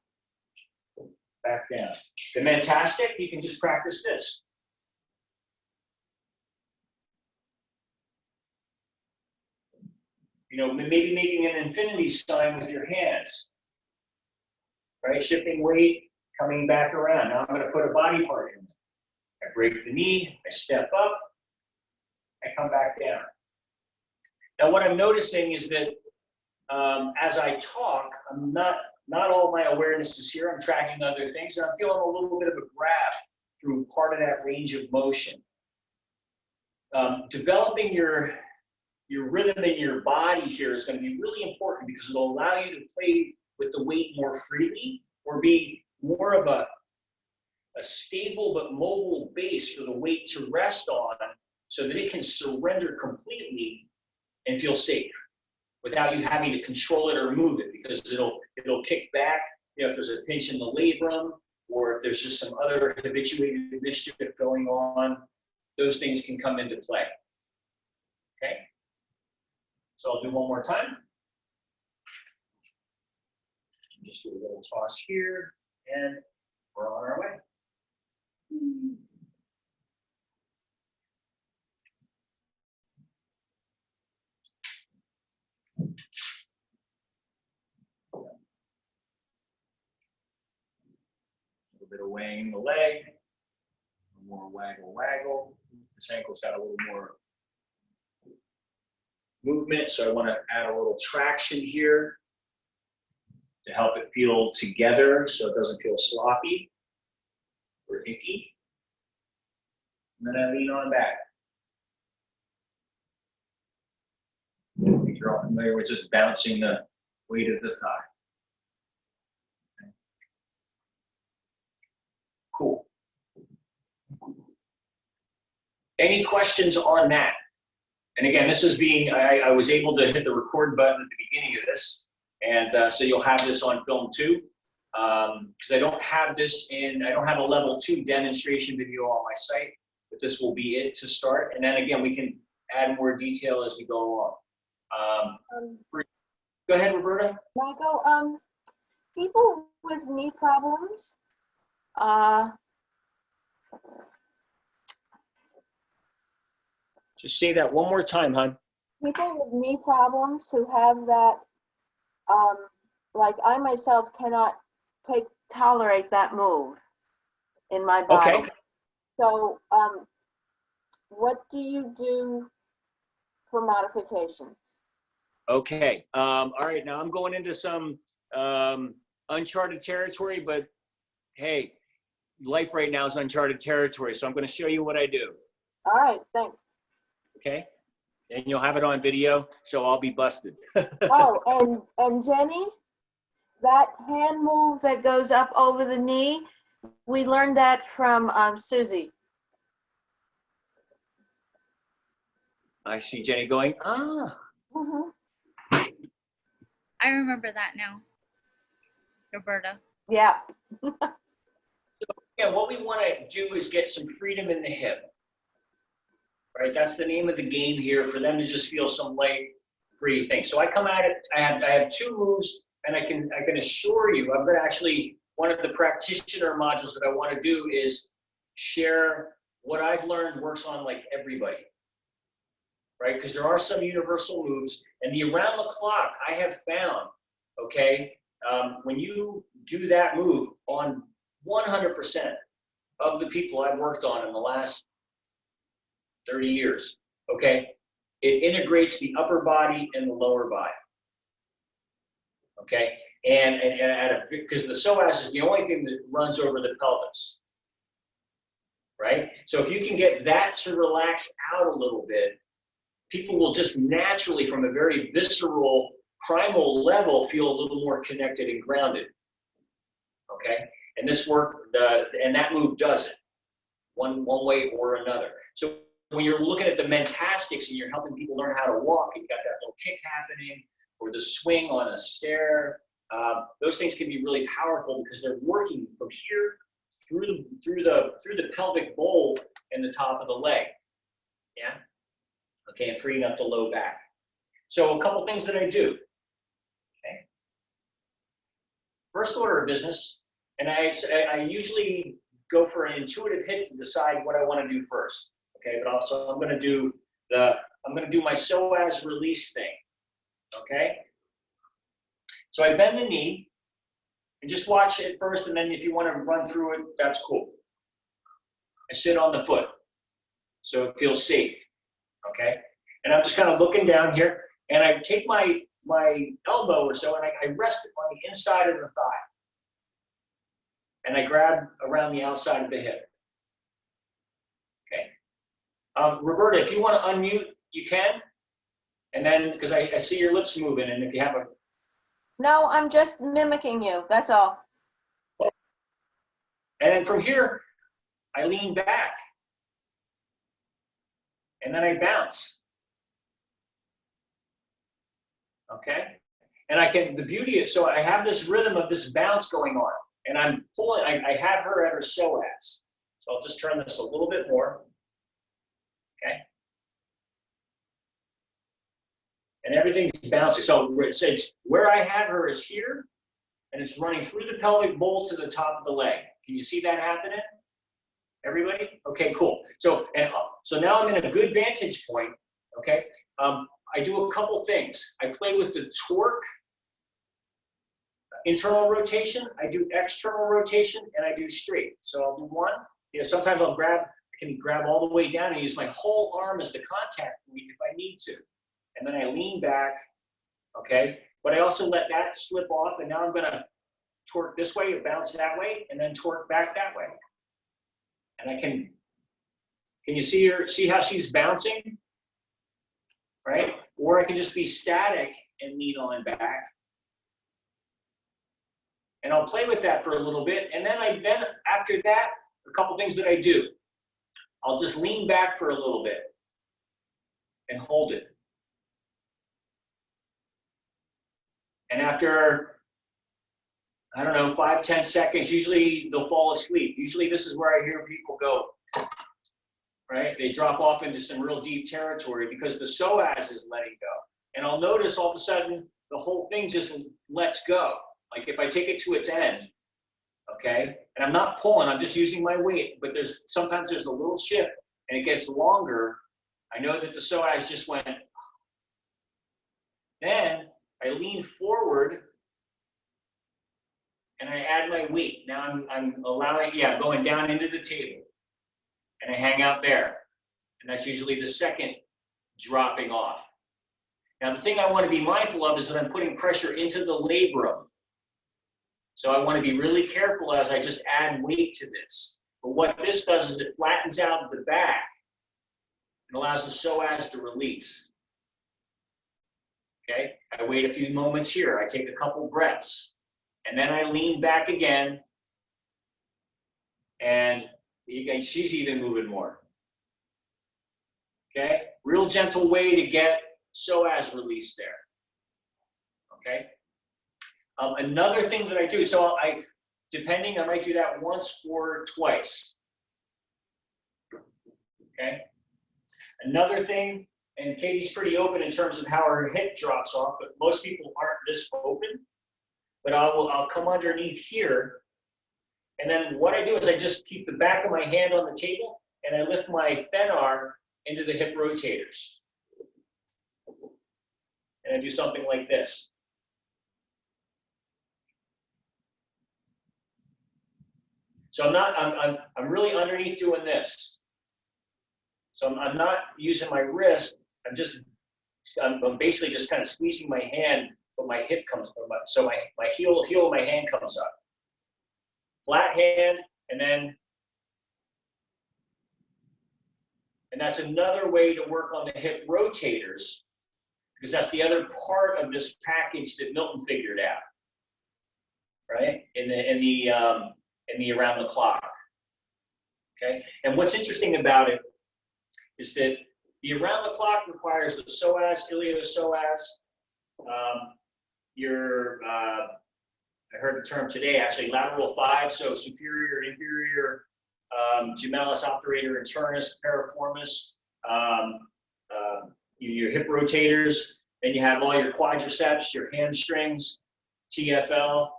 Back down. The mentastic, you can just practice this. You know, maybe making an infinity sign with your hands. Right? Shifting weight, coming back around. Now I'm going to put a body part in. I break the knee, I step up, I come back down. Now what I'm noticing is that as I talk, I'm not all my awareness is here. I'm tracking other things, and I'm feeling a little bit of a grab through part of that range of motion. Developing your rhythm in your body here is going to be really important because it'll allow you to play with the weight more freely or be more of a stable but mobile base for the weight to rest on so that it can surrender completely and feel safe without you having to control it or move it, because it'll kick back, you know, if there's a pinch in the labrum or if there's just some other habituated mischief going on, those things can come into play. Okay? So I'll do one more time. Just do a little toss here, and we're on our way. A little bit of weighing the leg, a little more waggle, waggle. This ankle's got a little more movement, so I want to add a little traction here. to help it feel together so it doesn't feel sloppy or icky. And then I lean on back. I think you're all familiar with just bouncing the weight of the thigh. Okay. Cool. Any questions on that? And again, this is being, I was able to hit the record button at the beginning of this. And so you'll have this on film too. Because I don't have this in, I don't have a level 2 demonstration video on my site, but this will be it to start. And then again, we can add more detail as we go along. Go ahead, Roberta. Michael, people with knee problems, Just say that one more time, hon. people with knee problems who have that, like I myself cannot tolerate that move in my body. Okay. So, what do you do for modifications? Okay. All right. Now I'm going into some uncharted territory, but hey, life right now is uncharted territory. So I'm going to show you what I do. All right, thanks. Okay. And you'll have it on video, so I'll be busted. Oh, and Jenny, that hand move that goes up over the knee, we learned that from Susie. I see Jenny going, ah. Mm-hmm. I remember that now, Roberta. Yeah. Yeah, what we want to do is get some freedom in the hip. Right, that's the name of the game here, for them to just feel some light, free thing. So I come at it, I have 2 moves, and I can assure you, I'm going to actually, one of the practitioner modules that I want to do is share what I've learned works on like everybody. Right, because there are some universal moves, and the around the clock I have found, okay, when you do that move on 100% of the people I've worked on in the last 30 years, okay, it integrates the upper body and the lower body, okay, and because the psoas is the only thing that runs over the pelvis, right? So if you can get that to relax out a little bit, people will just naturally, from a very visceral, primal level, feel a little more connected and grounded, okay? And this work, and that move does it, one way or another. So when you're looking at the mentastics and you're helping people learn how to walk, you've got that little kick happening, or the swing on a stair, those things can be really powerful because they're working from here through the pelvic bowl and the top of the leg, yeah? Okay, and freeing up the low back. So a couple things that I do, okay? First order of business, and I usually go for an intuitive hit to decide what I want to do first. Okay, but also I'm going to do my psoas release thing. Okay, so I bend the knee and just watch it first, and then if you want to run through it, that's cool. I sit on the foot so it feels safe. Okay, and I'm just kind of looking down here, and I take my elbow or so, and I rest it on the inside of the thigh, and I grab around the outside of the hip. Okay, Roberta, if you want to unmute, you can, and then because I see your lips moving, and if you have a No, I'm just mimicking you, that's all. and then from here, I lean back. And then I bounce. Okay? And the beauty is, so I have this rhythm of this bounce going on, and I'm pulling, I have her at her psoas. So I'll just turn this a little bit more. Okay? And everything's bouncing. So it says where I have her is here, and it's running through the pelvic bowl to the top of the leg. Can you see that happening? Everybody? Okay, cool. So now I'm in a good vantage point, okay? I do a couple things. I play with the torque, internal rotation, I do external rotation, and I do straight. So I'll do one. Sometimes I can grab all the way down and use my whole arm as the contact point if I need to. And then I lean back, okay? but I also let that slip off, and now I'm gonna torque this way, bounce that way, and then torque back that way. And I can you see her, see how she's bouncing? Right? Or I can just be static and lean on back. And I'll play with that for a little bit. And then after that, a couple things that I do. I'll just lean back for a little bit and hold it. And after, I don't know, 5-10 seconds, usually they'll fall asleep. Usually this is where I hear people go, right? They drop off into some real deep territory because the psoas is letting go. And I'll notice all of a sudden the whole thing just lets go. Like if I take it to its end, okay? And I'm not pulling, I'm just using my weight, but sometimes there's a little shift and it gets longer. I know that the psoas just went. Then I lean forward and I add my weight. Now I'm allowing, going down into the table. And I hang out there. And that's usually the second dropping off. Now the thing I want to be mindful of is that I'm putting pressure into the labrum. So I want to be really careful as I just add weight to this. But what this does is it flattens out the back and allows the psoas to release. Okay, I wait a few moments here. I take a couple breaths. And then I lean back again. And she's even moving more. Okay, real gentle way to get psoas release there. Okay. Another thing that I do, so I might do that once or twice. Okay. Another thing, and Katie's pretty open in terms of how her hip drops off, but most people aren't this open. But I'll come underneath here, and then what I do is I just keep the back of my hand on the table, and I lift my thenar into the hip rotators. And I do something like this. So I'm really underneath doing this. So I'm not using my wrist. I'm basically just kind of squeezing my hand, but my hip comes, so my heel of my hand comes up. Flat hand, and that's another way to work on the hip rotators, because that's the other part of this package that Milton figured out, right? In the around the clock. Okay, and what's interesting about it is that the around the clock requires the psoas, iliopsoas. I heard the term today, actually, lateral 5, so superior, inferior, gemellus, obturator, internus, piriformis, your hip rotators, then you have all your quadriceps, your hamstrings, TFL,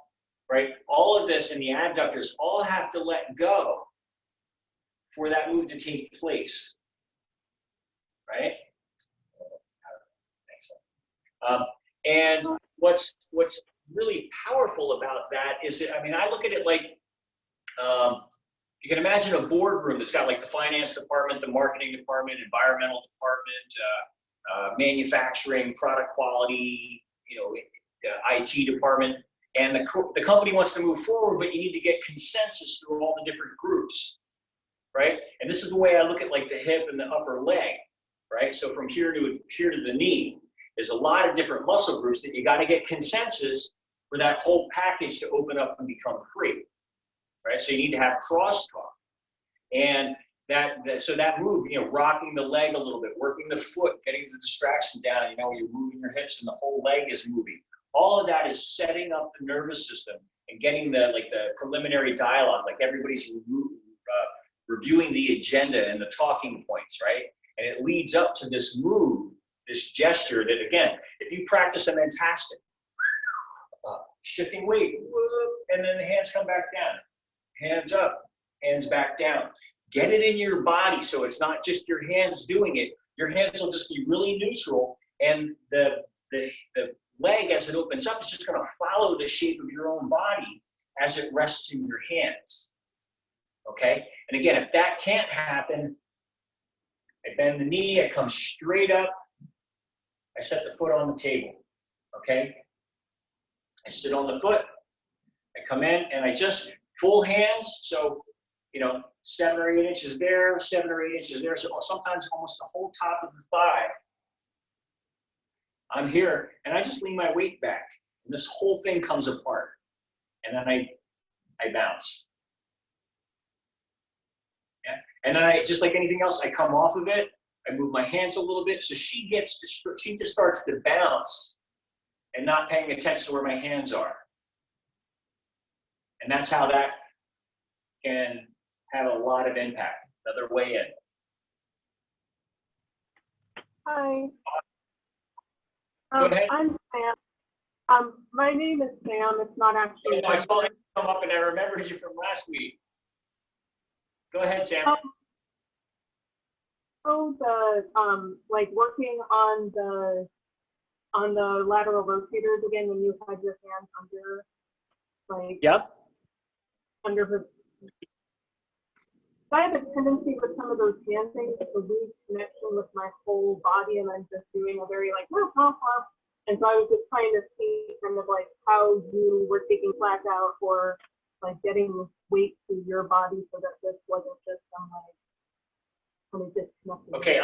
right? All of this and the adductors all have to let go for that move to take place, right? Excellent. And what's really powerful about that is that, I mean, I look at it like, you can imagine a boardroom that's got like the finance department, the marketing department, environmental department, manufacturing, product quality, IT department. And the company wants to move forward, but you need to get consensus through all the different groups, right? And this is the way I look at like the hip and the upper leg, right? So from here to the knee, there's a lot of different muscle groups that you got to get consensus for that whole package to open up and become free, right? So you need to have crosstalk. And so that move, rocking the leg a little bit, working the foot, getting the distraction down, you're moving your hips and the whole leg is moving. All of that is setting up the nervous system and getting the preliminary dialogue, like everybody's reviewing the agenda and the talking points, right? And it leads up to this move, this gesture that, again, if you practice a fantastic, shifting weight, and then the hands come back down, hands up, hands back down. Get it in your body so it's not just your hands doing it. Your hands will just be really neutral, and the leg, as it opens up, is just going to follow the shape of your own body as it rests in your hands. Okay? And again, if that can't happen, I bend the knee, I come straight up, I set the foot on the table. Okay? I sit on the foot. I come in and I just full hands. So, 7 or 8 inches there, 7 or 8 inches there. So sometimes almost the whole top of the thigh. I'm here and I just lean my weight back and this whole thing comes apart. And then I bounce. Yeah. And then I, just like anything else, I come off of it. I move my hands a little bit. So she just starts to bounce and not paying attention to where my hands are. And that's how that can have a lot of impact. Another way in. Hi. Go ahead. I'm Sam. My name is Sam. It's not actually. I saw you come up and I remembered you from last week. Go ahead, Sam. So like working on the lateral rotators again when you had your hands under, like. Yep. Under her. I have a tendency with some of those hand things to lose connection with my whole body, and I'm just doing a very like, and so I was just trying to see kind of like how you were taking flat out or like getting weight to your body so that this wasn't just some like kind of disconnected. Okay,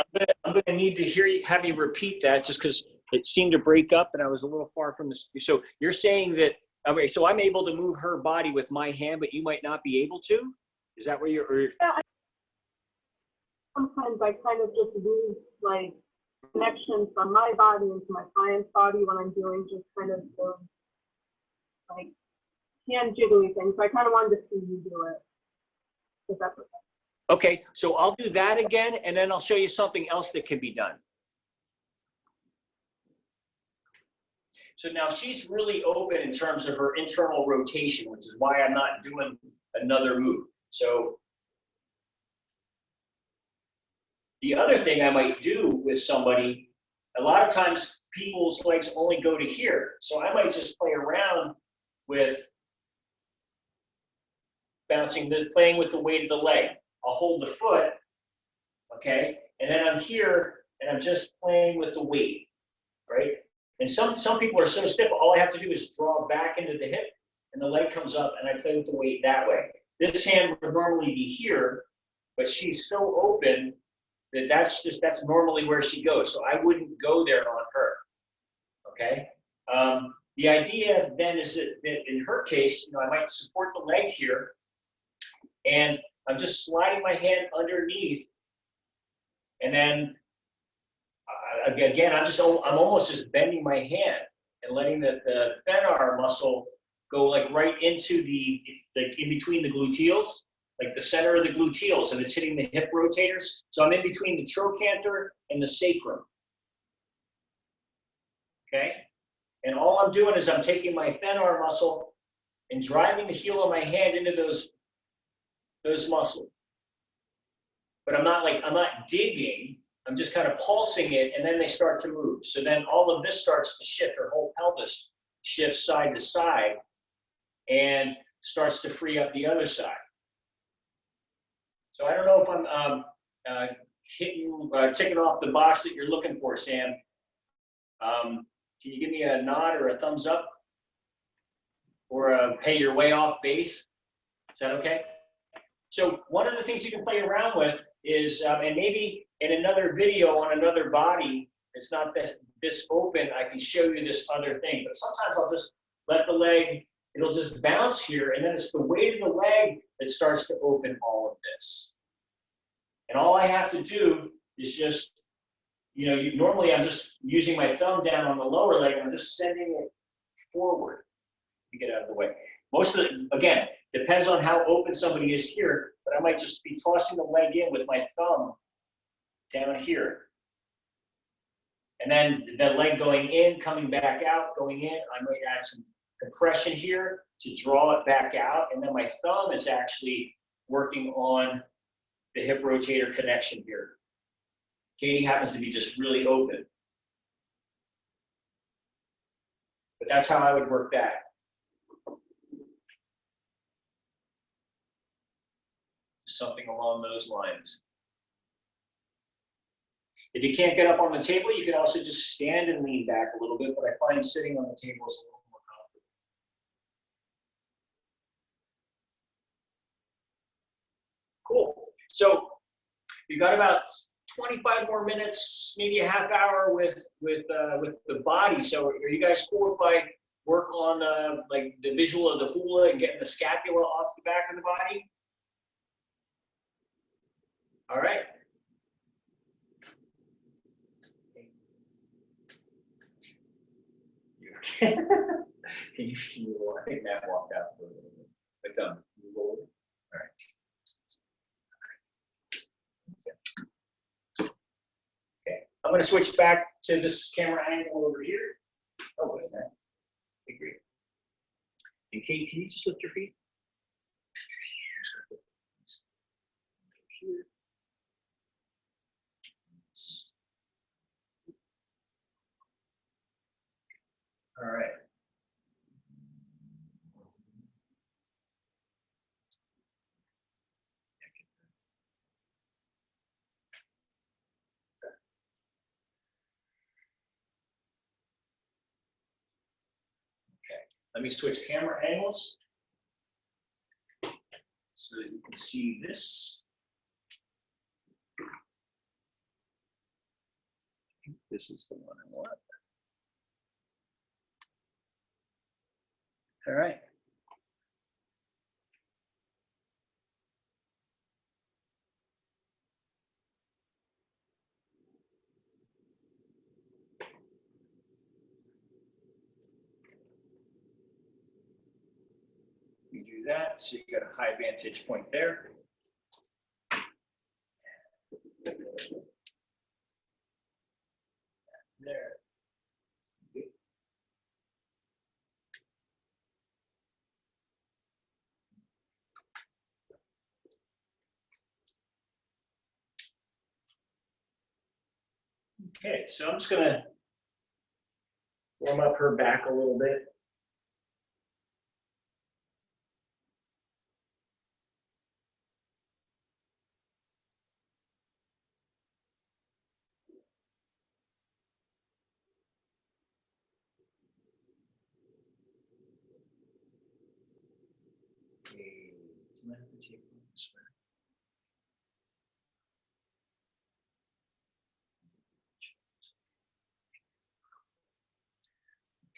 I'm gonna need to have you repeat that just because it seemed to break up and I was a little far from the. So you're saying that, okay, so I'm able to move her body with my hand, but you might not be able to? Is that where you're? Yeah, sometimes I kind of just lose like connection from my body into my client's body when I'm doing just kind of those like hand jiggly things. So I kind of wanted to see you do it. If that's okay. Okay, so I'll do that again, and then I'll show you something else that can be done. So now she's really open in terms of her internal rotation, which is why I'm not doing another move. So the other thing I might do with somebody, a lot of times people's legs only go to here. So I might just play around with playing with the weight of the leg. I'll hold the foot, okay? And then I'm here and I'm just playing with the weight, right? And some people are so stiff, all I have to do is draw back into the hip and the leg comes up and I play with the weight that way. This hand would normally be here, but she's so open that that's normally where she goes. So I wouldn't go there on her, okay? The idea then is that in her case, I might support the leg here and I'm just sliding my hand underneath and then again, I'm almost just bending my hand and letting the thenar muscle go like right into in between the gluteals, like the center of the gluteals, and it's hitting the hip rotators. So I'm in between the trochanter and the sacrum. Okay? And all I'm doing is I'm taking my thenar muscle and driving the heel of my hand into those muscles. But I'm not digging, I'm just kind of pulsing it and then they start to move. So then all of this starts to shift, her whole pelvis shifts side to side and starts to free up the other side. So I don't know if I'm ticking off the box that you're looking for, Sam. Can you give me a nod or a thumbs up? Or a, hey, you're way off base? Is that okay? So one of the things you can play around with is, and maybe in another video on another body, it's not this open, I can show you this other thing. But sometimes I'll just let the leg, it'll just bounce here, and then it's the weight of the leg that starts to open all of this. And all I have to do is just, normally I'm just using my thumb down on the lower leg, and I'm just sending it forward to get out of the way. Most of it, again, depends on how open somebody is here, but I might just be tossing the leg in with my thumb down here. And then the leg going in, coming back out, going in. I might add some compression here to draw it back out. And then my thumb is actually working on the hip rotator connection here. Katie happens to be just really open. But that's how I would work that. Something along those lines. If you can't get up on the table, you can also just stand and lean back a little bit, but I find sitting on the table is a little more comfortable. So we've got about 25 more minutes, maybe a half hour with the body. So are you guys cool if I work on like the visual of the hula and getting the scapula off the back of the body? All right. I think Matt walked out for a little bit. But you roll it. All right. Okay, I'm going to switch back to this camera angle over here. Oh, what's that? Okay, great. And Kate, can you just lift your feet? Here. All right. Let me switch camera angles so that you can see this. I think this is the one I want. All right. You do that, so you got a high vantage point there. There. Okay, so I'm just gonna warm up her back a little bit.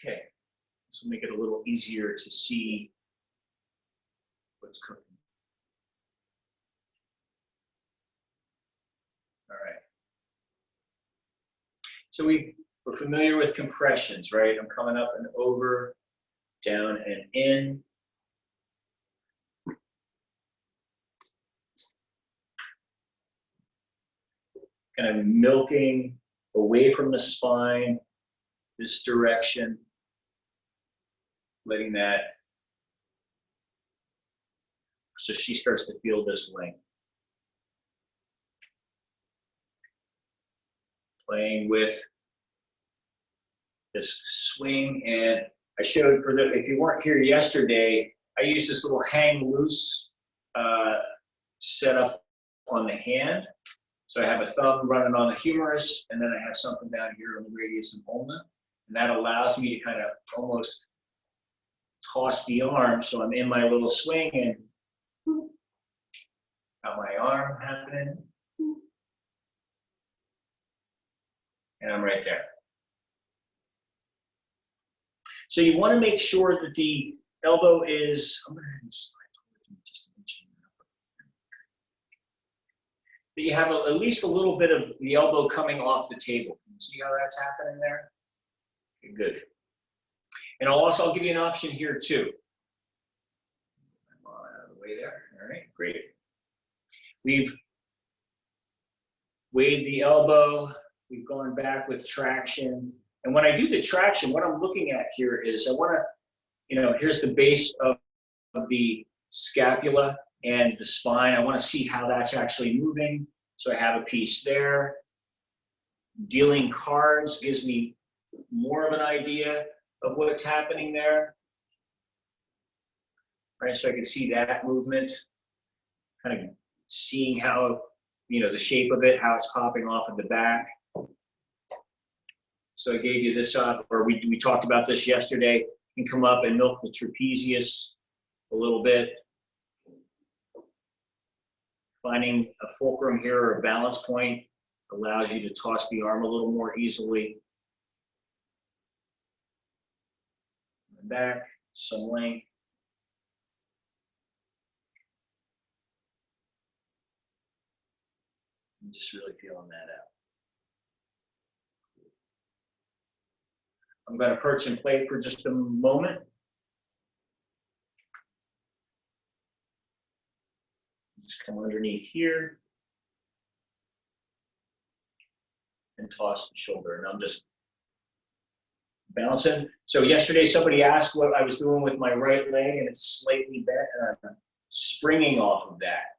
Okay, this will make it a little easier to see what's cooking. All right. So we're familiar with compressions, right? I'm coming up and over, down and in. Kind of milking away from the spine, this direction, letting that, so she starts to feel this length. Playing with this swing, and I showed for the, if you weren't here yesterday, I used this little hang loose setup on the hand. So I have a thumb running on the humerus, and then I have something down here on the radius and ulna, and that allows me to kind of almost toss the arm, so I'm in my little swing and got my arm happening, and I'm right there. So you want to make sure that the elbow is, I'm going to slide towards me just to mention that you have at least a little bit of the elbow coming off the table. Can you see how that's happening there? Okay, good. And I'll give you an option here too. I'm out of the way there. All right, great. We've weighed the elbow. We've gone back with traction. And when I do the traction, what I'm looking at here is I want to, here's the base of the scapula and the spine. I want to see how that's actually moving. So I have a piece there. Dealing cards gives me more of an idea of what's happening there. Right, so I can see that movement, kind of seeing how, the shape of it, how it's popping off of the back. So I gave you this up, or we talked about this yesterday. You can come up and milk the trapezius a little bit. Finding a fulcrum here or a balance point allows you to toss the arm a little more easily. Back, some length. I'm just really feeling that out. I'm going to perch and play for just a moment. Just come underneath here and toss the shoulder. And I'm just bouncing. So yesterday somebody asked what I was doing with my right leg, and it's slightly bent, and I'm springing off of that.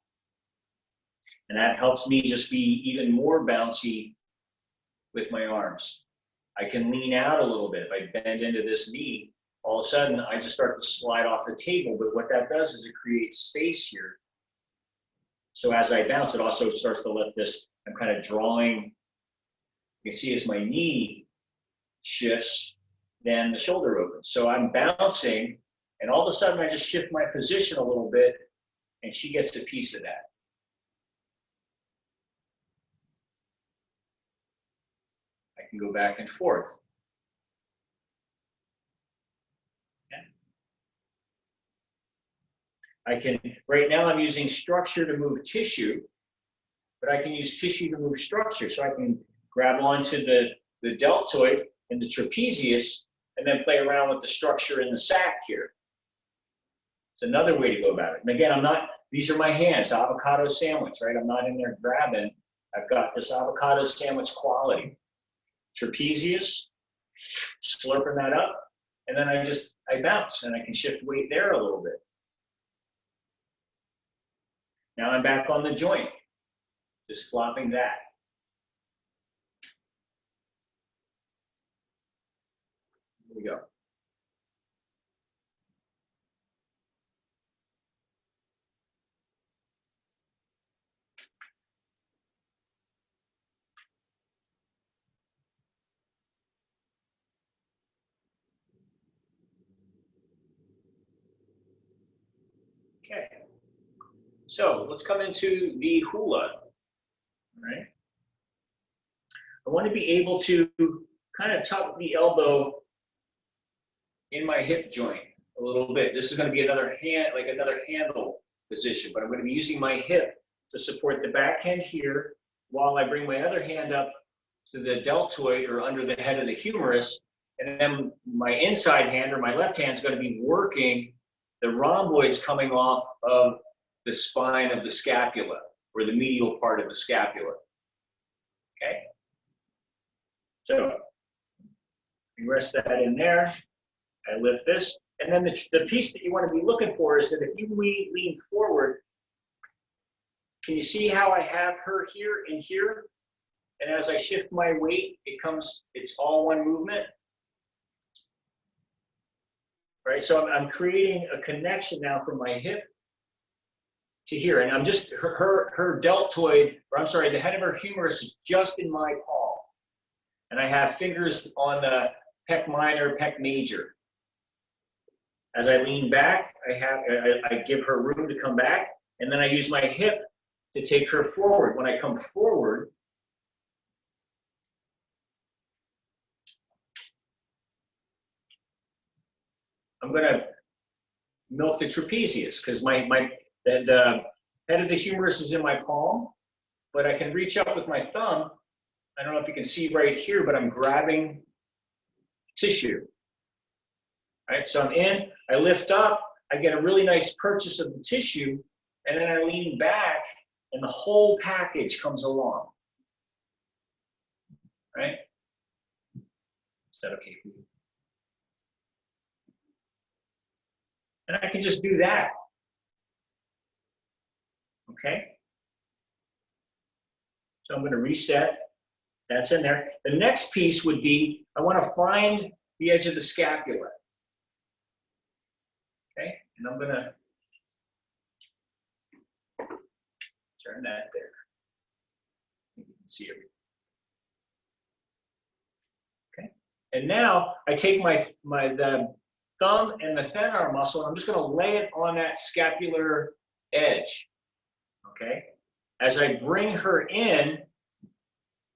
And that helps me just be even more bouncy with my arms. I can lean out a little bit. If I bend into this knee, all of a sudden I just start to slide off the table. But what that does is it creates space here. So as I bounce, it also starts to let this, I'm kind of drawing, you can see as my knee shifts, then the shoulder opens. So I'm bouncing, and all of a sudden I just shift my position a little bit, and she gets a piece of that. I can go back and forth. Okay. I can, right now I'm using structure to move tissue, but I can use tissue to move structure. So I can grab onto the deltoid and the trapezius and then play around with the structure in the sac here. It's another way to go about it. And again, I'm not, these are my hands, avocado sandwich, right? I'm not in there grabbing. I've got this avocado sandwich quality. Trapezius, slurping that up, and then I bounce, and I can shift weight there a little bit. Now I'm back on the joint, just flopping that. Here we go. Okay, so let's come into the hula, all right? I want to be able to kind of tuck the elbow in my hip joint a little bit. This is going to be another hand, like another handle position, but I'm going to be using my hip to support the back end here while I bring my other hand up to the deltoid or under the head of the humerus, and then my inside hand or my left hand is going to be working the rhomboids coming off of the spine of the scapula, or the medial part of the scapula. Okay? So, you rest that in there. I lift this. And then the piece that you want to be looking for is that if you lean forward, can you see how I have her here and here? And as I shift my weight, it's all one movement. Right, so I'm creating a connection now from my hip to here, and I'm just, her deltoid, or I'm sorry, the head of her humerus is just in my palm. And I have fingers on the pec minor, pec major. As I lean back, I give her room to come back, and then I use my hip to take her forward. When I come forward, I'm going to milk the trapezius because the head of the humerus is in my palm, but I can reach up with my thumb. I don't know if you can see right here, but I'm grabbing tissue. All right, so I'm in, I lift up, I get a really nice purchase of the tissue, and then I lean back, and the whole package comes along. Right? Is that okay for you? And I can just do that. Okay? So I'm going to reset. That's in there. The next piece would be, I want to find the edge of the scapula. Okay? And I'm going to turn that there. You can see everything. Okay? And now I take the thumb and the thenar muscle, and I'm just going to lay it on that scapular edge. Okay? As I bring her in,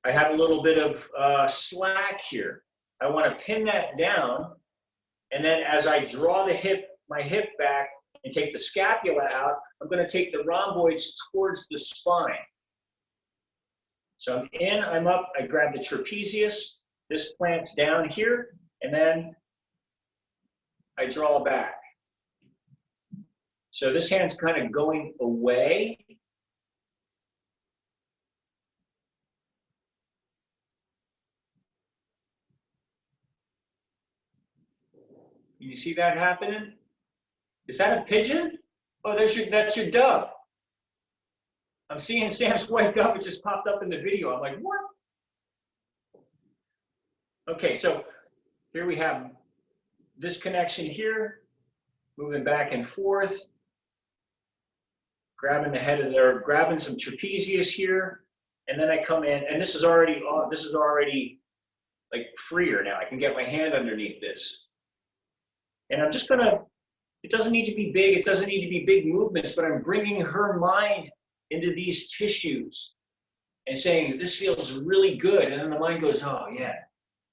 I have a little bit of slack here. I want to pin that down, and then as I draw my hip back and take the scapula out, I'm going to take the rhomboids towards the spine. So I'm in, I'm up, I grab the trapezius, this plants down here, and then I draw back. So this hand's kind of going away. Can you see that happening? Is that a pigeon? Oh, that's your dove. I'm seeing Sam's white dove. It just popped up in the video. I'm like, what? Okay, so here we have this connection here, moving back and forth, grabbing the head of there, grabbing some trapezius here, and then I come in, and this is already like freer now. I can get my hand underneath this. And I'm just gonna, it doesn't need to be big, it doesn't need to be big movements, but I'm bringing her mind into these tissues and saying, this feels really good. And then the mind goes, oh yeah,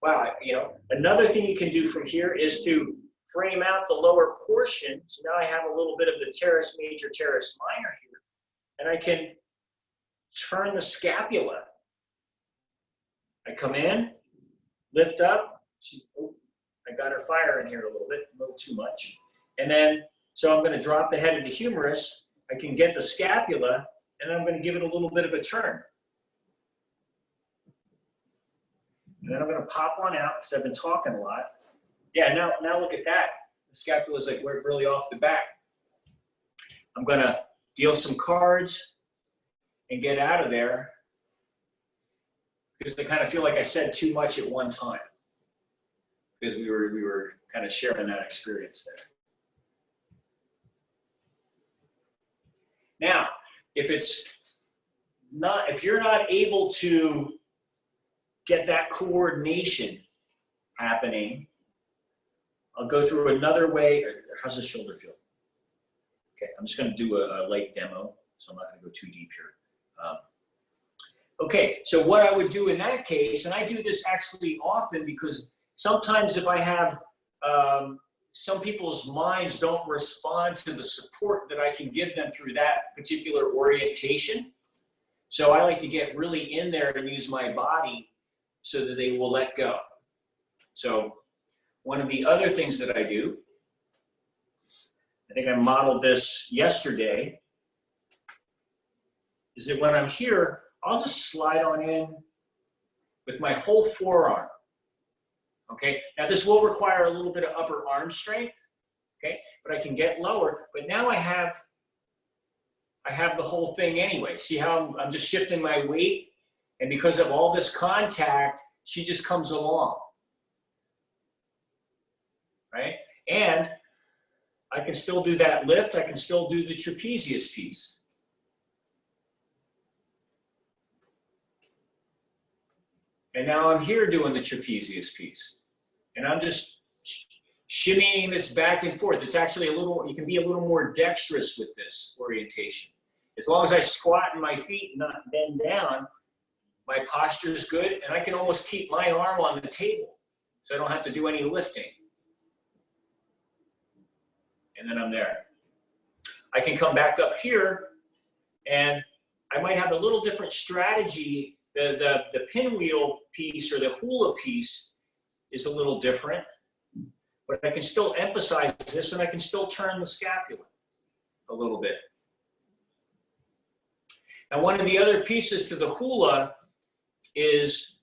wow. You know, another thing you can do from here is to frame out the lower portion. So now I have a little bit of the teres major, teres minor here, and I can turn the scapula. I come in, lift up. Oh, I got her firing here a little bit, a little too much. And then, so I'm going to drop the head of the humerus. I can get the scapula, and then I'm going to give it a little bit of a turn. And then I'm going to pop one out because I've been talking a lot. Yeah, now look at that. The scapula is like really off the back. I'm going to deal some cards and get out of there because I kind of feel like I said too much at one time because we were kind of sharing that experience there. Now, if you're not able to get that coordination happening, I'll go through another way. How's the shoulder feel? Okay, I'm just going to do a light demo, so I'm not going to go too deep here. Okay, so what I would do in that case, and I do this actually often because sometimes if I have, some people's minds don't respond to the support that I can give them through that particular orientation. So I like to get really in there and use my body so that they will let go. So one of the other things that I do, I think I modeled this yesterday, is that when I'm here, I'll just slide on in with my whole forearm. Okay, now this will require a little bit of upper arm strength, okay, but I can get lower. But now I have the whole thing anyway. See how I'm just shifting my weight, and because of all this contact, she just comes along, right? And I can still do that lift. I can still do the trapezius piece. And now I'm here doing the trapezius piece. And I'm just shimmying this back and forth. It's actually you can be a little more dexterous with this orientation. As long as I squat and my feet not bend down, my posture is good, and I can almost keep my arm on the table, so I don't have to do any lifting. And then I'm there. I can come back up here, and I might have a little different strategy. The pinwheel piece or the hula piece is a little different, but I can still emphasize this, and I can still turn the scapula a little bit. Now, one of the other pieces to the hula is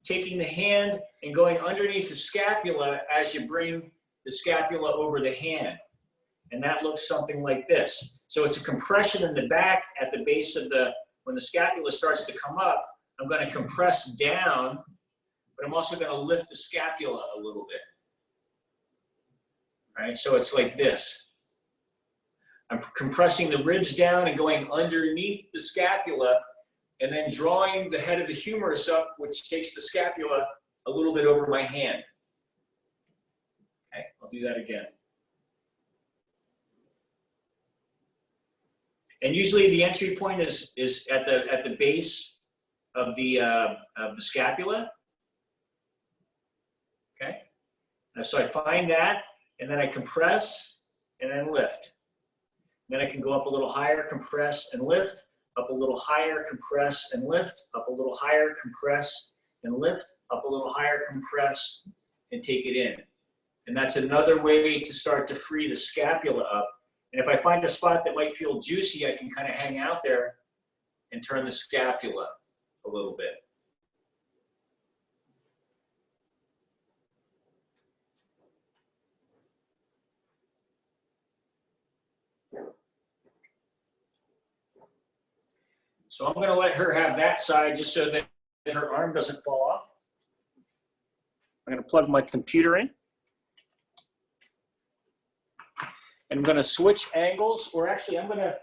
taking the hand and going underneath the scapula as you bring the scapula over the hand. And that looks something like this. So it's a compression in the back at the base of when the scapula starts to come up, I'm going to compress down, but I'm also going to lift the scapula a little bit. All right, so it's like this. I'm compressing the ribs down and going underneath the scapula, and then drawing the head of the humerus up, which takes the scapula a little bit over my hand. Okay, I'll do that again. And usually the entry point is at the base of the scapula. Okay. So I find that, and then I compress and then lift. Then I can go up a little higher, compress and lift, up a little higher, compress and lift, up a little higher, compress and lift, up a little higher, compress, and take it in. And that's another way to start to free the scapula up. And if I find a spot that might feel juicy, I can kind of hang out there and turn the scapula a little bit. So I'm going to let her have that side just so that her arm doesn't fall off. I'm going to plug my computer in. And I'm going to switch angles, or actually I'm going to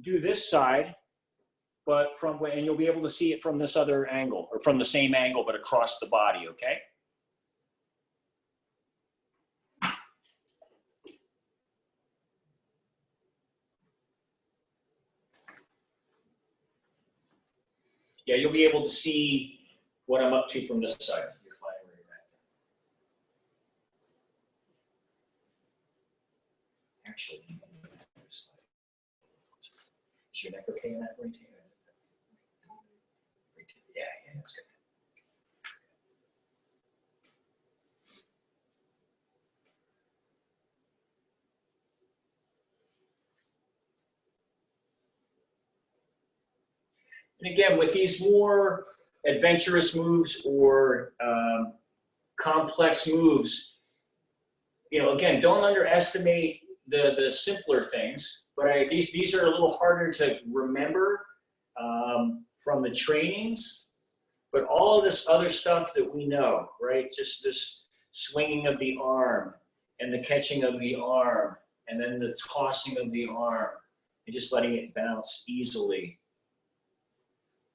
do this side, but and you'll be able to see it from this other angle, or from the same angle, but across the body, okay? Yeah, you'll be able to see what I'm up to from this side. You're fine where you're at. Actually, is your neck okay in that right here? Yeah, that's good. And again, with these more adventurous moves or complex moves, again, don't underestimate the simpler things. But these are a little harder to remember from the trainings. But all of this other stuff that we know, right? Just this swinging of the arm and the catching of the arm, and then the tossing of the arm, and just letting it bounce easily.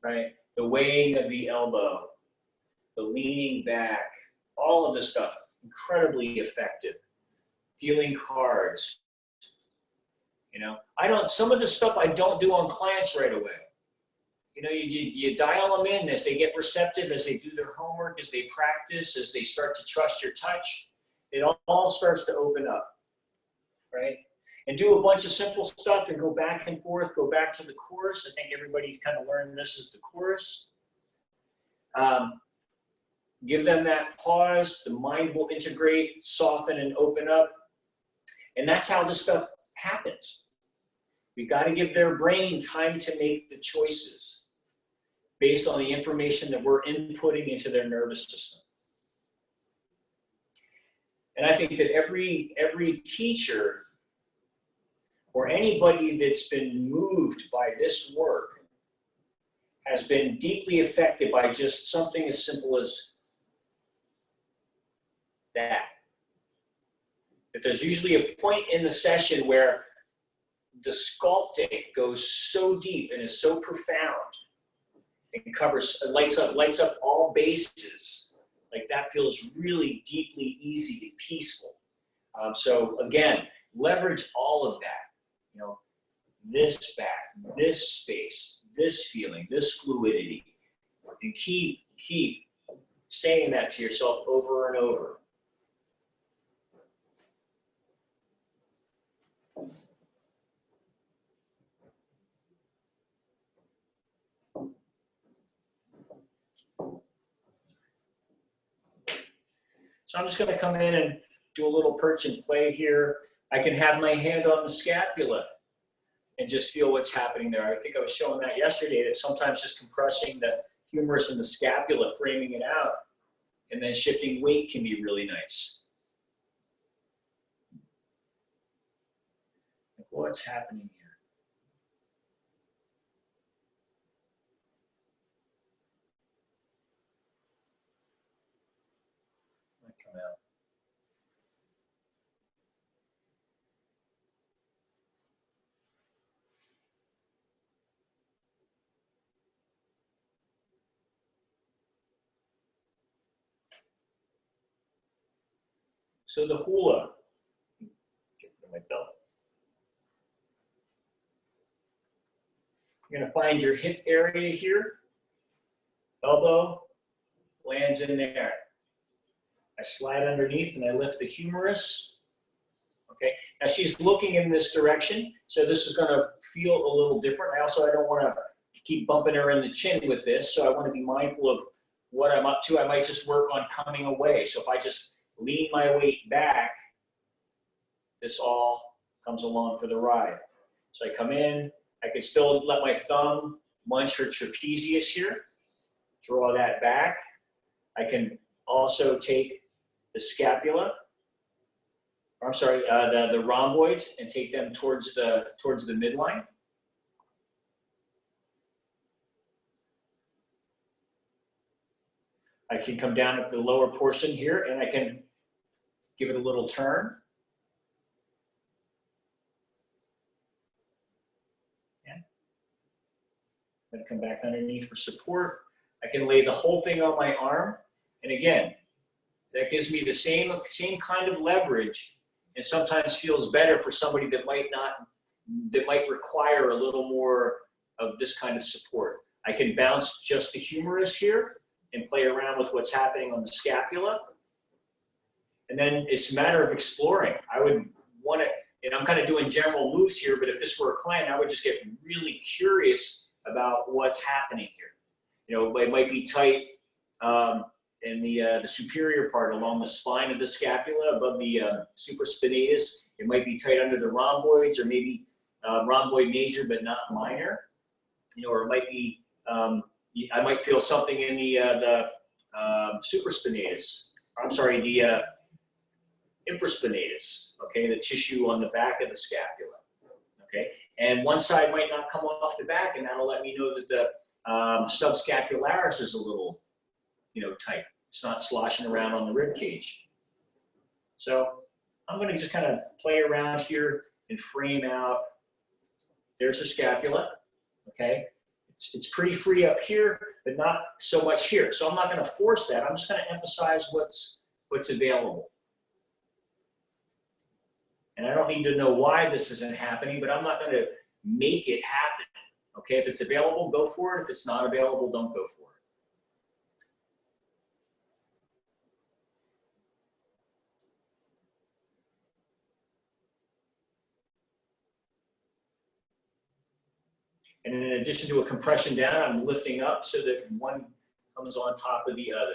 Right? The weighing of the elbow, the leaning back, all of this stuff, incredibly effective. Dealing cards. Some of the stuff I don't do on clients right away. You dial them in as they get receptive, as they do their homework, as they practice, as they start to trust your touch. It all starts to open up, right? And do a bunch of simple stuff and go back and forth, go back to the chorus. I think everybody's kind of learned this is the chorus. Give them that pause. The mind will integrate, soften, and open up. And that's how this stuff happens. We've got to give their brain time to make the choices based on the information that we're inputting into their nervous system. And I think that every teacher or anybody that's been moved by this work has been deeply affected by just something as simple as that. That there's usually a point in the session where the sculpting goes so deep and is so profound and lights up all bases. Like that feels really deeply easy and peaceful. So again, leverage all of that. This back, this space, this feeling, this fluidity, and keep saying that to yourself over and over. So I'm just going to come in and do a little perch and play here. I can have my hand on the scapula and just feel what's happening there. I think I was showing that yesterday, that sometimes just compressing the humerus and the scapula, framing it out, and then shifting weight can be really nice. Like, what's happening here? Might come out. So the hula, get rid of my belt. You're gonna find your hip area here. Elbow lands in there. I slide underneath and I lift the humerus. Okay, now she's looking in this direction, so this is gonna feel a little different. I don't wanna keep bumping her in the chin with this, so I wanna be mindful of what I'm up to. I might just work on coming away. So if I just lean my weight back, this all comes along for the ride. So I come in, I can still let my thumb munch her trapezius here, draw that back. I can also take the scapula, or I'm sorry, the rhomboids, and take them towards the midline. I can come down at the lower portion here and I can give it a little turn. Yeah. Then come back underneath for support. I can lay the whole thing on my arm. And again, that gives me the same kind of leverage, and sometimes feels better for somebody that might require a little more of this kind of support. I can bounce just the humerus here and play around with what's happening on the scapula. And then it's a matter of exploring. I would want to, and I'm kind of doing general moves here, but if this were a client, I would just get really curious about what's happening here. You know, it might be tight in the superior part along the spine of the scapula above the supraspinatus. It might be tight under the rhomboids, or maybe rhomboid major but not minor. You know, or it might be, I might feel something in the supraspinatus. I'm sorry, the infraspinatus. Okay, the tissue on the back of the scapula. Okay, and one side might not come off the back, and that'll let me know that the subscapularis is a little, tight. It's not sloshing around on the rib cage. So I'm going to just kind of play around here and frame out. There's the scapula. Okay, it's pretty free up here, but not so much here. So I'm not going to force that. I'm just going to emphasize what's available. And I don't need to know why this isn't happening, but I'm not going to make it happen. Okay, if it's available, go for it. If it's not available, don't go for it. And in addition to a compression down, I'm lifting up so that one comes on top of the other.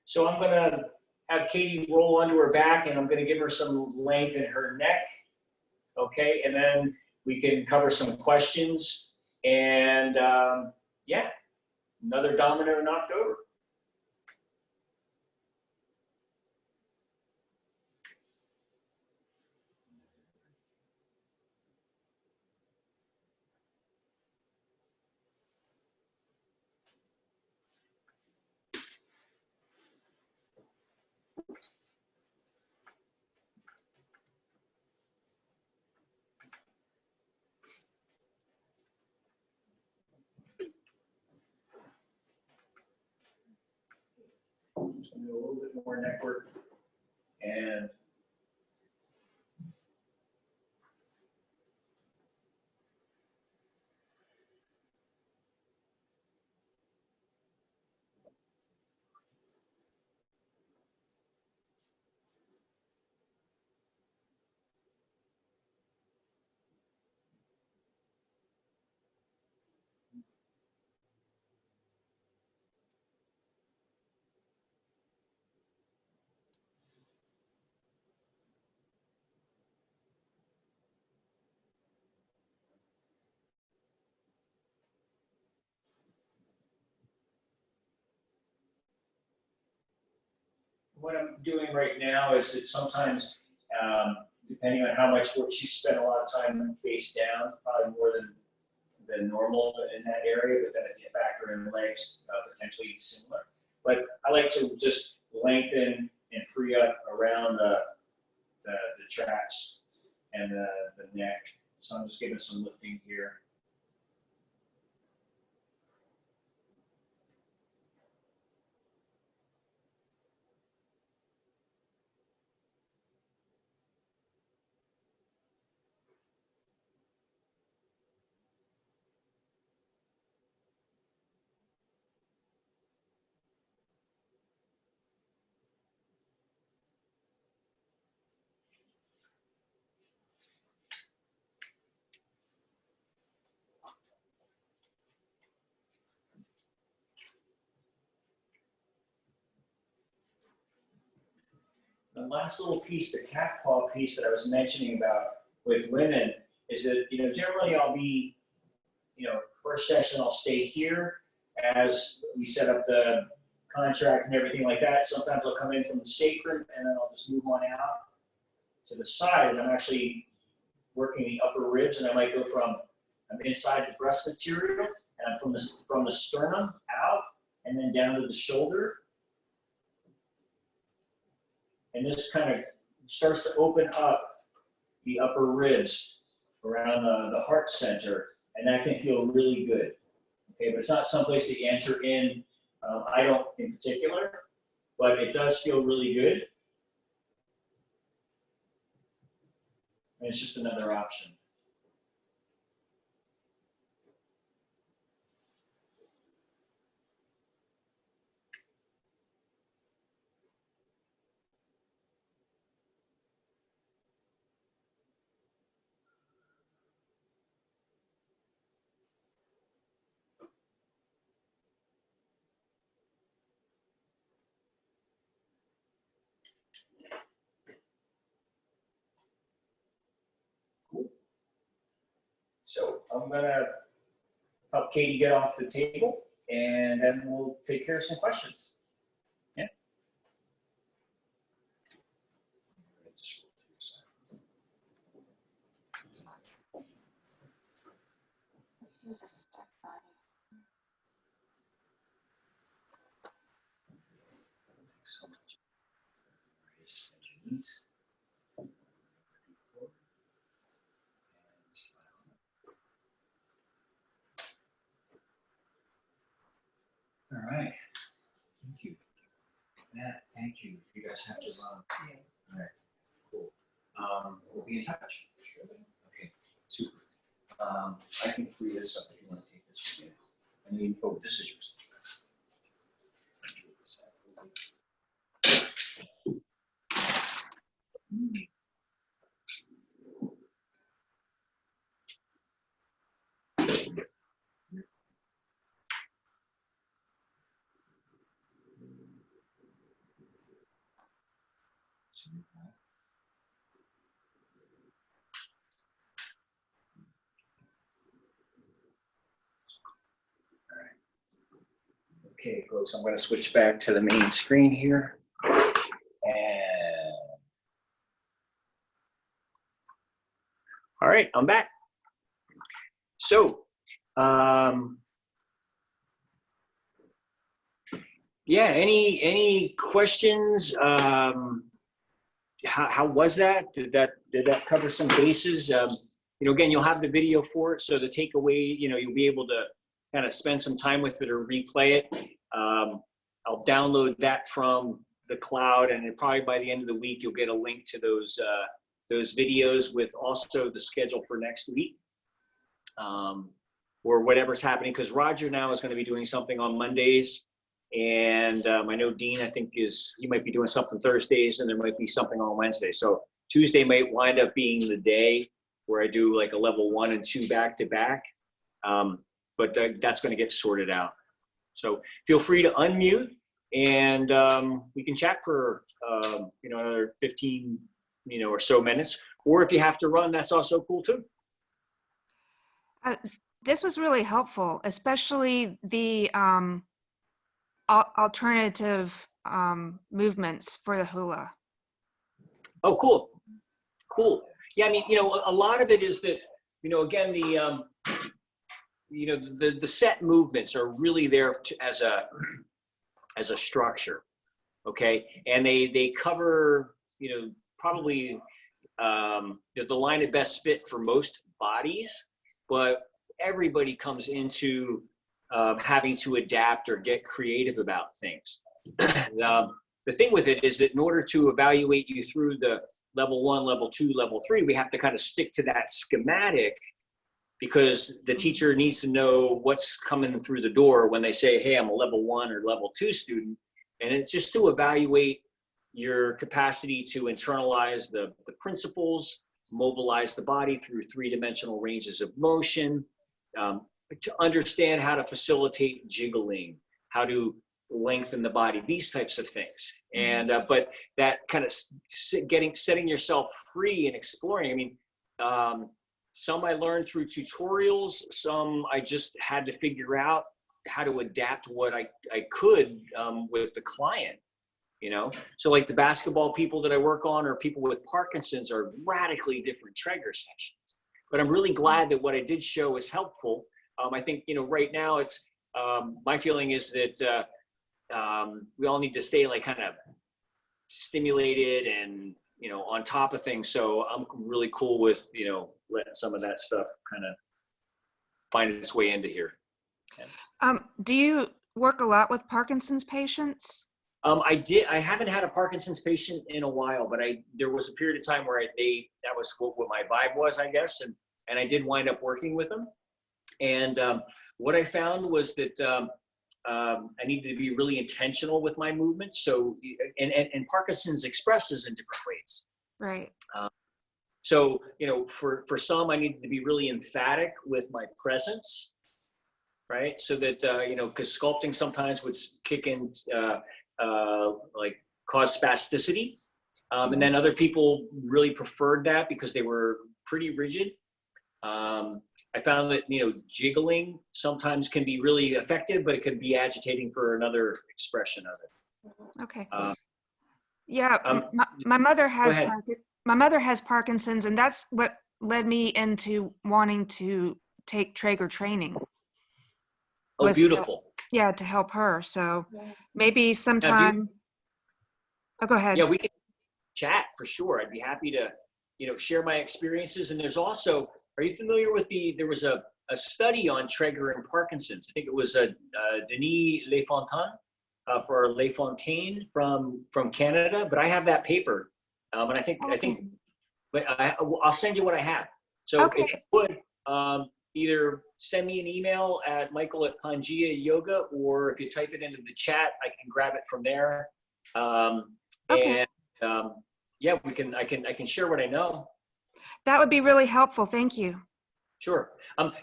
So I'm going to have Katie roll onto her back, and I'm going to give her some length in her neck. Okay, and then we can cover some questions. And yeah, another domino knocked over. So do a little bit more neck work, and what I'm doing right now is that sometimes, depending on how much work she spent a lot of time face down, probably more than than normal in that area, but then if you factor in legs, potentially similar. But I like to just lengthen and free up around the traps and the neck. So I'm just giving some lifting here. The last little piece, the cat paw piece that I was mentioning about with women is that, generally I'll be, first session I'll stay here as we set up the contract and everything like that. Sometimes I'll come in from the sacrum and then I'll just move on out to the side. And I'm actually working the upper ribs, and I might go I'm inside the breast material, and I'm from the sternum out and then down to the shoulder. And this kind of starts to open up the upper ribs around the heart center, and that can feel really good. Okay, but it's not someplace that you enter in. I don't in particular, but it does feel really good. And it's just another option. So I'm gonna help Katie get off the table, and then we'll take care of some questions. Yeah. Use a step body. So much. Just bend your knees. All right. Thank you. Matt, thank you. You guys have to run. All right. Cool. We'll be in touch. Okay. Super. I can free this up if you want to take this again. I mean, oh, this is yours. Okay, folks, I'm going to switch back to the main screen here. And all right, I'm back. So, yeah, any questions? How was that? Did that cover some bases? Again, you'll have the video for it, so the takeaway, you'll be able to kind of spend some time with it or replay it. I'll download that from the cloud, and then probably by the end of the week, you'll get a link to those videos with also the schedule for next week, or whatever's happening, because Roger now is going to be doing something on Mondays, and I know Dean, I think, he might be doing something Thursdays, and there might be something on Wednesday. So Tuesday might wind up being the day where I do like a level 1 and 2 back to back. But that's going to get sorted out. So feel free to unmute, and we can chat for another 15 or so minutes. Or if you have to run, that's also cool too. This was really helpful, especially the alternative movements for the hula. Oh, cool. Cool. Yeah, I mean, a lot of it is that, again, the set movements are really there as a structure, okay? And they cover, probably the line of best fit for most bodies, but everybody comes into having to adapt or get creative about things. The thing with it is that in order to evaluate you through the level 1, level 2, level 3, we have to kind of stick to that schematic, because the teacher needs to know what's coming through the door when they say, hey, I'm a level 1 or level 2 student. And it's just to evaluate your capacity to internalize the principles, mobilize the body through 3-dimensional ranges of motion, to understand how to facilitate jiggling, how to lengthen the body, these types of things. And but that kind of setting yourself free and exploring. I mean, some I learned through tutorials, some I just had to figure out how to adapt what I could with the client, So like the basketball people that I work on, or people with Parkinson's, are radically different Traeger sessions. But I'm really glad that what I did show is helpful. I think, right now it's, my feeling is that we all need to stay like kind of stimulated and, on top of things. So I'm really cool with, letting some of that stuff kind of find its way into here. Do you work a lot with Parkinson's patients? I haven't had a Parkinson's patient in a while, but there was a period of time where that was what my vibe was, I guess. And I did wind up working with them. And what I found was that I needed to be really intentional with my movements. So, and Parkinson's expresses in different ways. Right. So, for some, I needed to be really emphatic with my presence, right? So that, because sculpting sometimes would kick in, like cause spasticity. And then other people really preferred that because they were pretty rigid. I found that, jiggling sometimes can be really effective, but it can be agitating for another expression of it. Okay. My mother has my mother has Parkinson's, and that's what led me into wanting to take Traeger training. Oh, beautiful. To help her. So maybe sometime. Go ahead. Yeah, we can chat for sure. I'd be happy to, share my experiences. And there's also, are you familiar with there was a study on Traeger and Parkinson's. I think it was Denis Lefontaine for Lefontaine from Canada, but I have that paper. And I think, but I'll send you what I have. So if you would, either send me an email at Michael@Pangea Yoga, or if you type it into the chat, I can grab it from there. And I can share what I know. That would be really helpful. Thank you. Sure.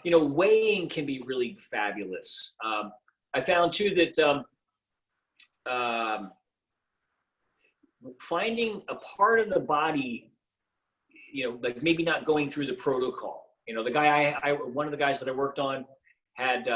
Weighing can be really fabulous. I found too that finding a part of the body, like maybe not going through the protocol. The guy one of the guys that I worked on had,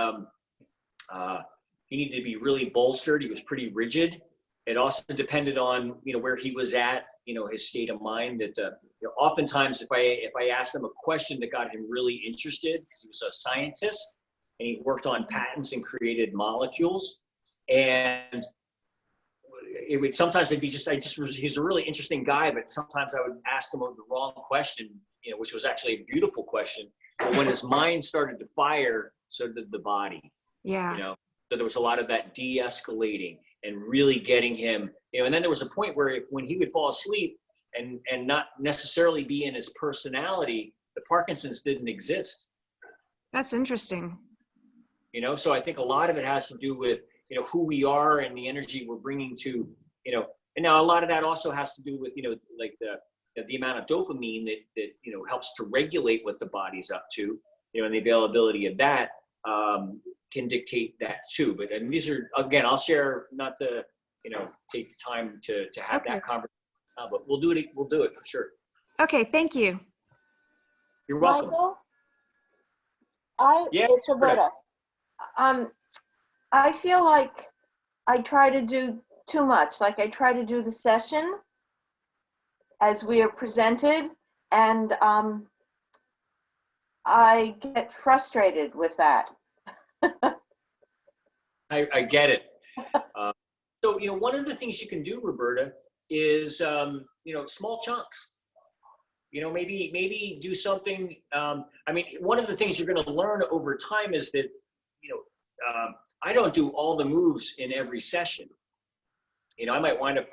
he needed to be really bolstered. He was pretty rigid. It also depended on, where he was at, his state of mind. That, oftentimes if I asked him a question that got him really interested, because he was a scientist and he worked on patents and created molecules, and it would sometimes it'd be he's a really interesting guy, but sometimes I would ask him the wrong question, which was actually a beautiful question. But when his mind started to fire, so did the body. Yeah. So there was a lot of that de-escalating and really getting him, and then there was a point where when he would fall asleep and not necessarily be in his personality, the Parkinson's didn't exist. That's interesting. So I think a lot of it has to do with, who we are and the energy we're bringing to, and now a lot of that also has to do with, like the amount of dopamine that helps to regulate what the body's up to, and the availability of that can dictate that too. But these are, again, I'll share, not to, take the time to have that conversation, but we'll do it for sure. Okay, thank you. You're welcome. Michael, it's Roberta. I feel like I try to do too much. Like I try to do the session as we are presented, and I get frustrated with that. I get it. So, one of the things you can do, Roberta, is, small chunks. Maybe do something. One of the things you're going to learn over time is that, I don't do all the moves in every session. I might wind up,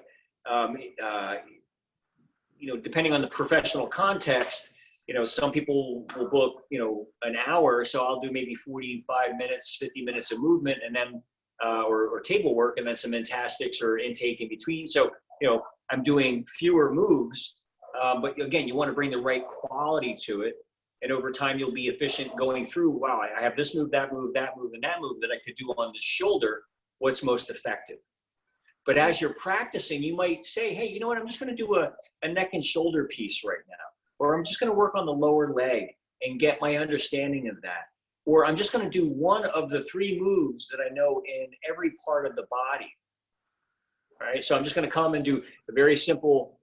depending on the professional context, some people will book, an hour. So I'll do maybe 45 minutes, 50 minutes of movement, and then, or table work, and then some mentastics or intake in between. So, I'm doing fewer moves, but again, you want to bring the right quality to it. And over time, you'll be efficient going through, wow, I have this move, that move, that move, and that move that I could do on the shoulder. What's most effective? But as you're practicing, you might say, hey, you know what? I'm just going to do a neck and shoulder piece right now. Or I'm just going to work on the lower leg and get my understanding of that. Or I'm just going to do one of the 3 moves that I know in every part of the body. All right. So I'm just going to come and do a very simple,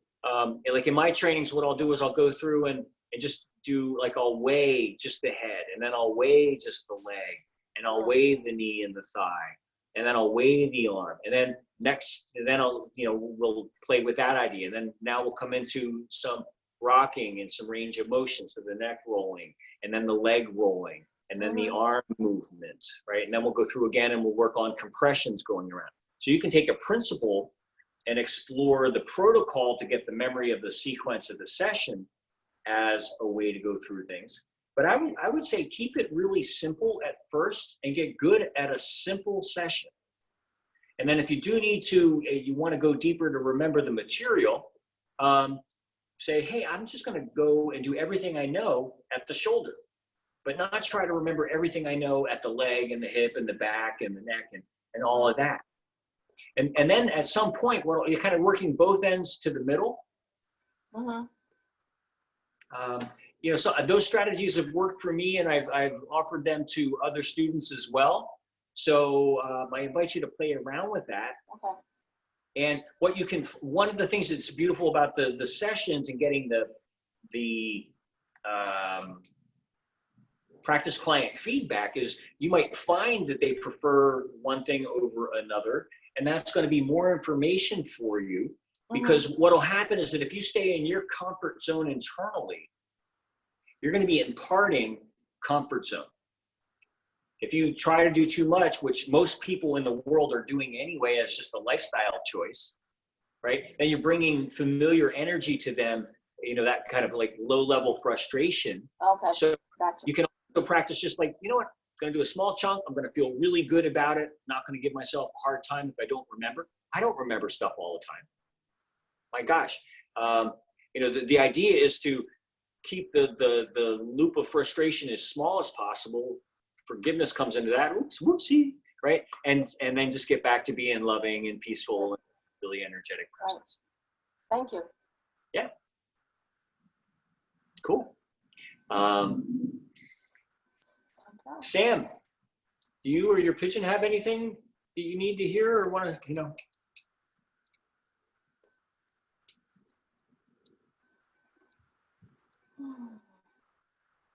like in my trainings, what I'll do is I'll go through and just do, like, I'll weigh just the head, and then I'll weigh just the leg, and I'll weigh the knee and the thigh, and then I'll weigh the arm, and then I'll, we'll play with that idea. And then now we'll come into some rocking and some range of motion. So the neck rolling, and then the leg rolling, and then the arm movement, right? And then we'll go through again and we'll work on compressions going around. So you can take a principle and explore the protocol to get the memory of the sequence of the session as a way to go through things. But I would say keep it really simple at first and get good at a simple session. And then if you do need to, you want to go deeper to remember the material, say, hey, I'm just going to go and do everything I know at the shoulder, but not try to remember everything I know at the leg and the hip and the back and the neck and all of that. And then at some point, you're kind of working both ends to the middle. So those strategies have worked for me, and I've offered them to other students as well. So I invite you to play around with that. Okay. And one of the things that's beautiful about the sessions and getting the practice client feedback is you might find that they prefer one thing over another, and that's going to be more information for you. Because what'll happen is that if you stay in your comfort zone internally, you're going to be imparting comfort zone. If you try to do too much, which most people in the world are doing anyway as just a lifestyle choice, right? Then you're bringing familiar energy to them, that kind of like low-level frustration. Okay, So gotcha. you can also practice just like, I'm going to do a small chunk. I'm going to feel really good about it. Not going to give myself a hard time if I don't remember. I don't remember stuff all the time. My gosh, the idea is to keep the loop of frustration as small as possible. Forgiveness comes into that. Oops, whoopsie, right? And then just get back to being loving and peaceful and really energetic presence. Thank you. Yeah. Cool. Sam, do you or your pigeon have anything that you need to hear or want to,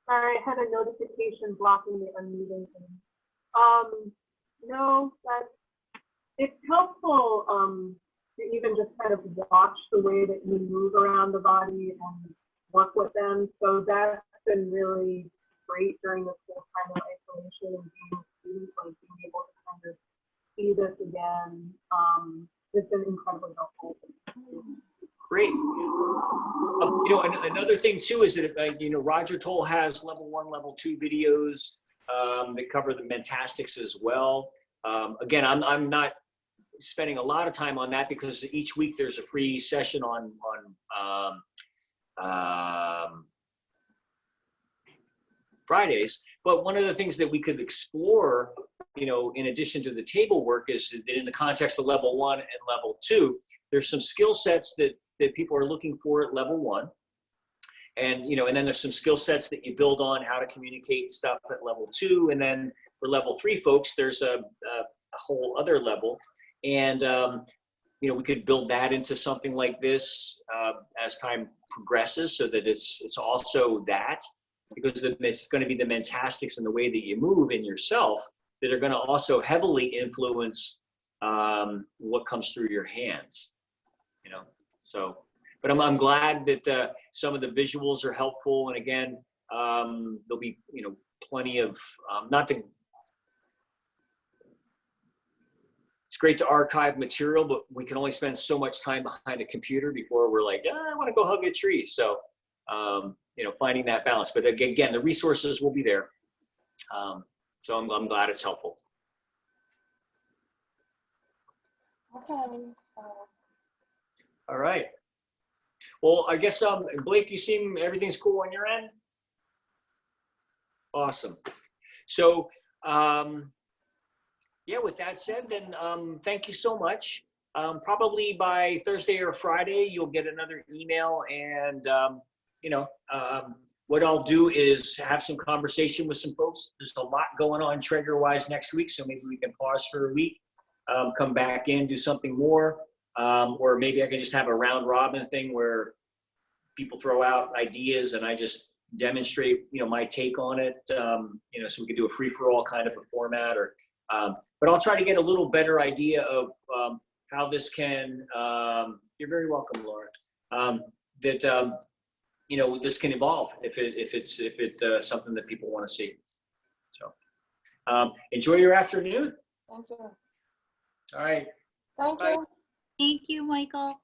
Sorry, I had a notification blocking the unmuting thing. No, it's helpful to even just kind of watch the way that you move around the body and work with them. So that's been really great during this whole time of isolation and being a student, like being able to kind of see this again. It's been incredibly helpful. Great. Another thing too is that Roger Toll has level 1, level 2 videos that cover the mentastics as well. Again, I'm not spending a lot of time on that because each week there's a free session on Fridays. But one of the things that we could explore, in addition to the table work, is that in the context of level 1 and level 2, there's some skill sets that people are looking for at level 1. And, and then there's some skill sets that you build on how to communicate stuff at level 2. And then for level 3 folks, there's a whole other level. And, we could build that into something like this as time progresses so that it's also that, because it's going to be the mentastics and the way that you move in yourself that are going to also heavily influence what comes through your hands, you know. So, but I'm glad that some of the visuals are helpful. And again, there'll be, you know, plenty of, it's great to archive material, but we can only spend so much time behind a computer before we're like, I want to go hug a tree. So, you know, finding that balance. But again, the resources will be there. So I'm glad it's helpful. Okay, so All right. Well, I guess, Blake, you seem everything's cool on your end? Awesome. So, yeah, with that said, then thank you so much. Probably by Thursday or Friday, you'll get another email, and you know, what I'll do is have some conversation with some folks. There's a lot going on Traeger-wise next week, so maybe we can pause for a week, come back in, do something more, or maybe I can just have a round robin thing where people throw out ideas and I just demonstrate, you know, my take on it. You know, so we could do a free-for-all kind of a format, or but I'll try to get a little better idea of how this can. You're very welcome, Laura. That you know, this can evolve if it's something that people want to see. So enjoy your afternoon. thank you. All right. Thank Bye. you. Thank you, Michael.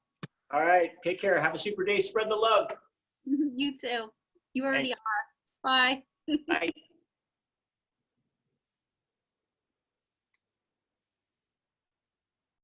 All right. Take care. Have a super day. Spread the love. You too. You already Thanks. are. Bye. Bye.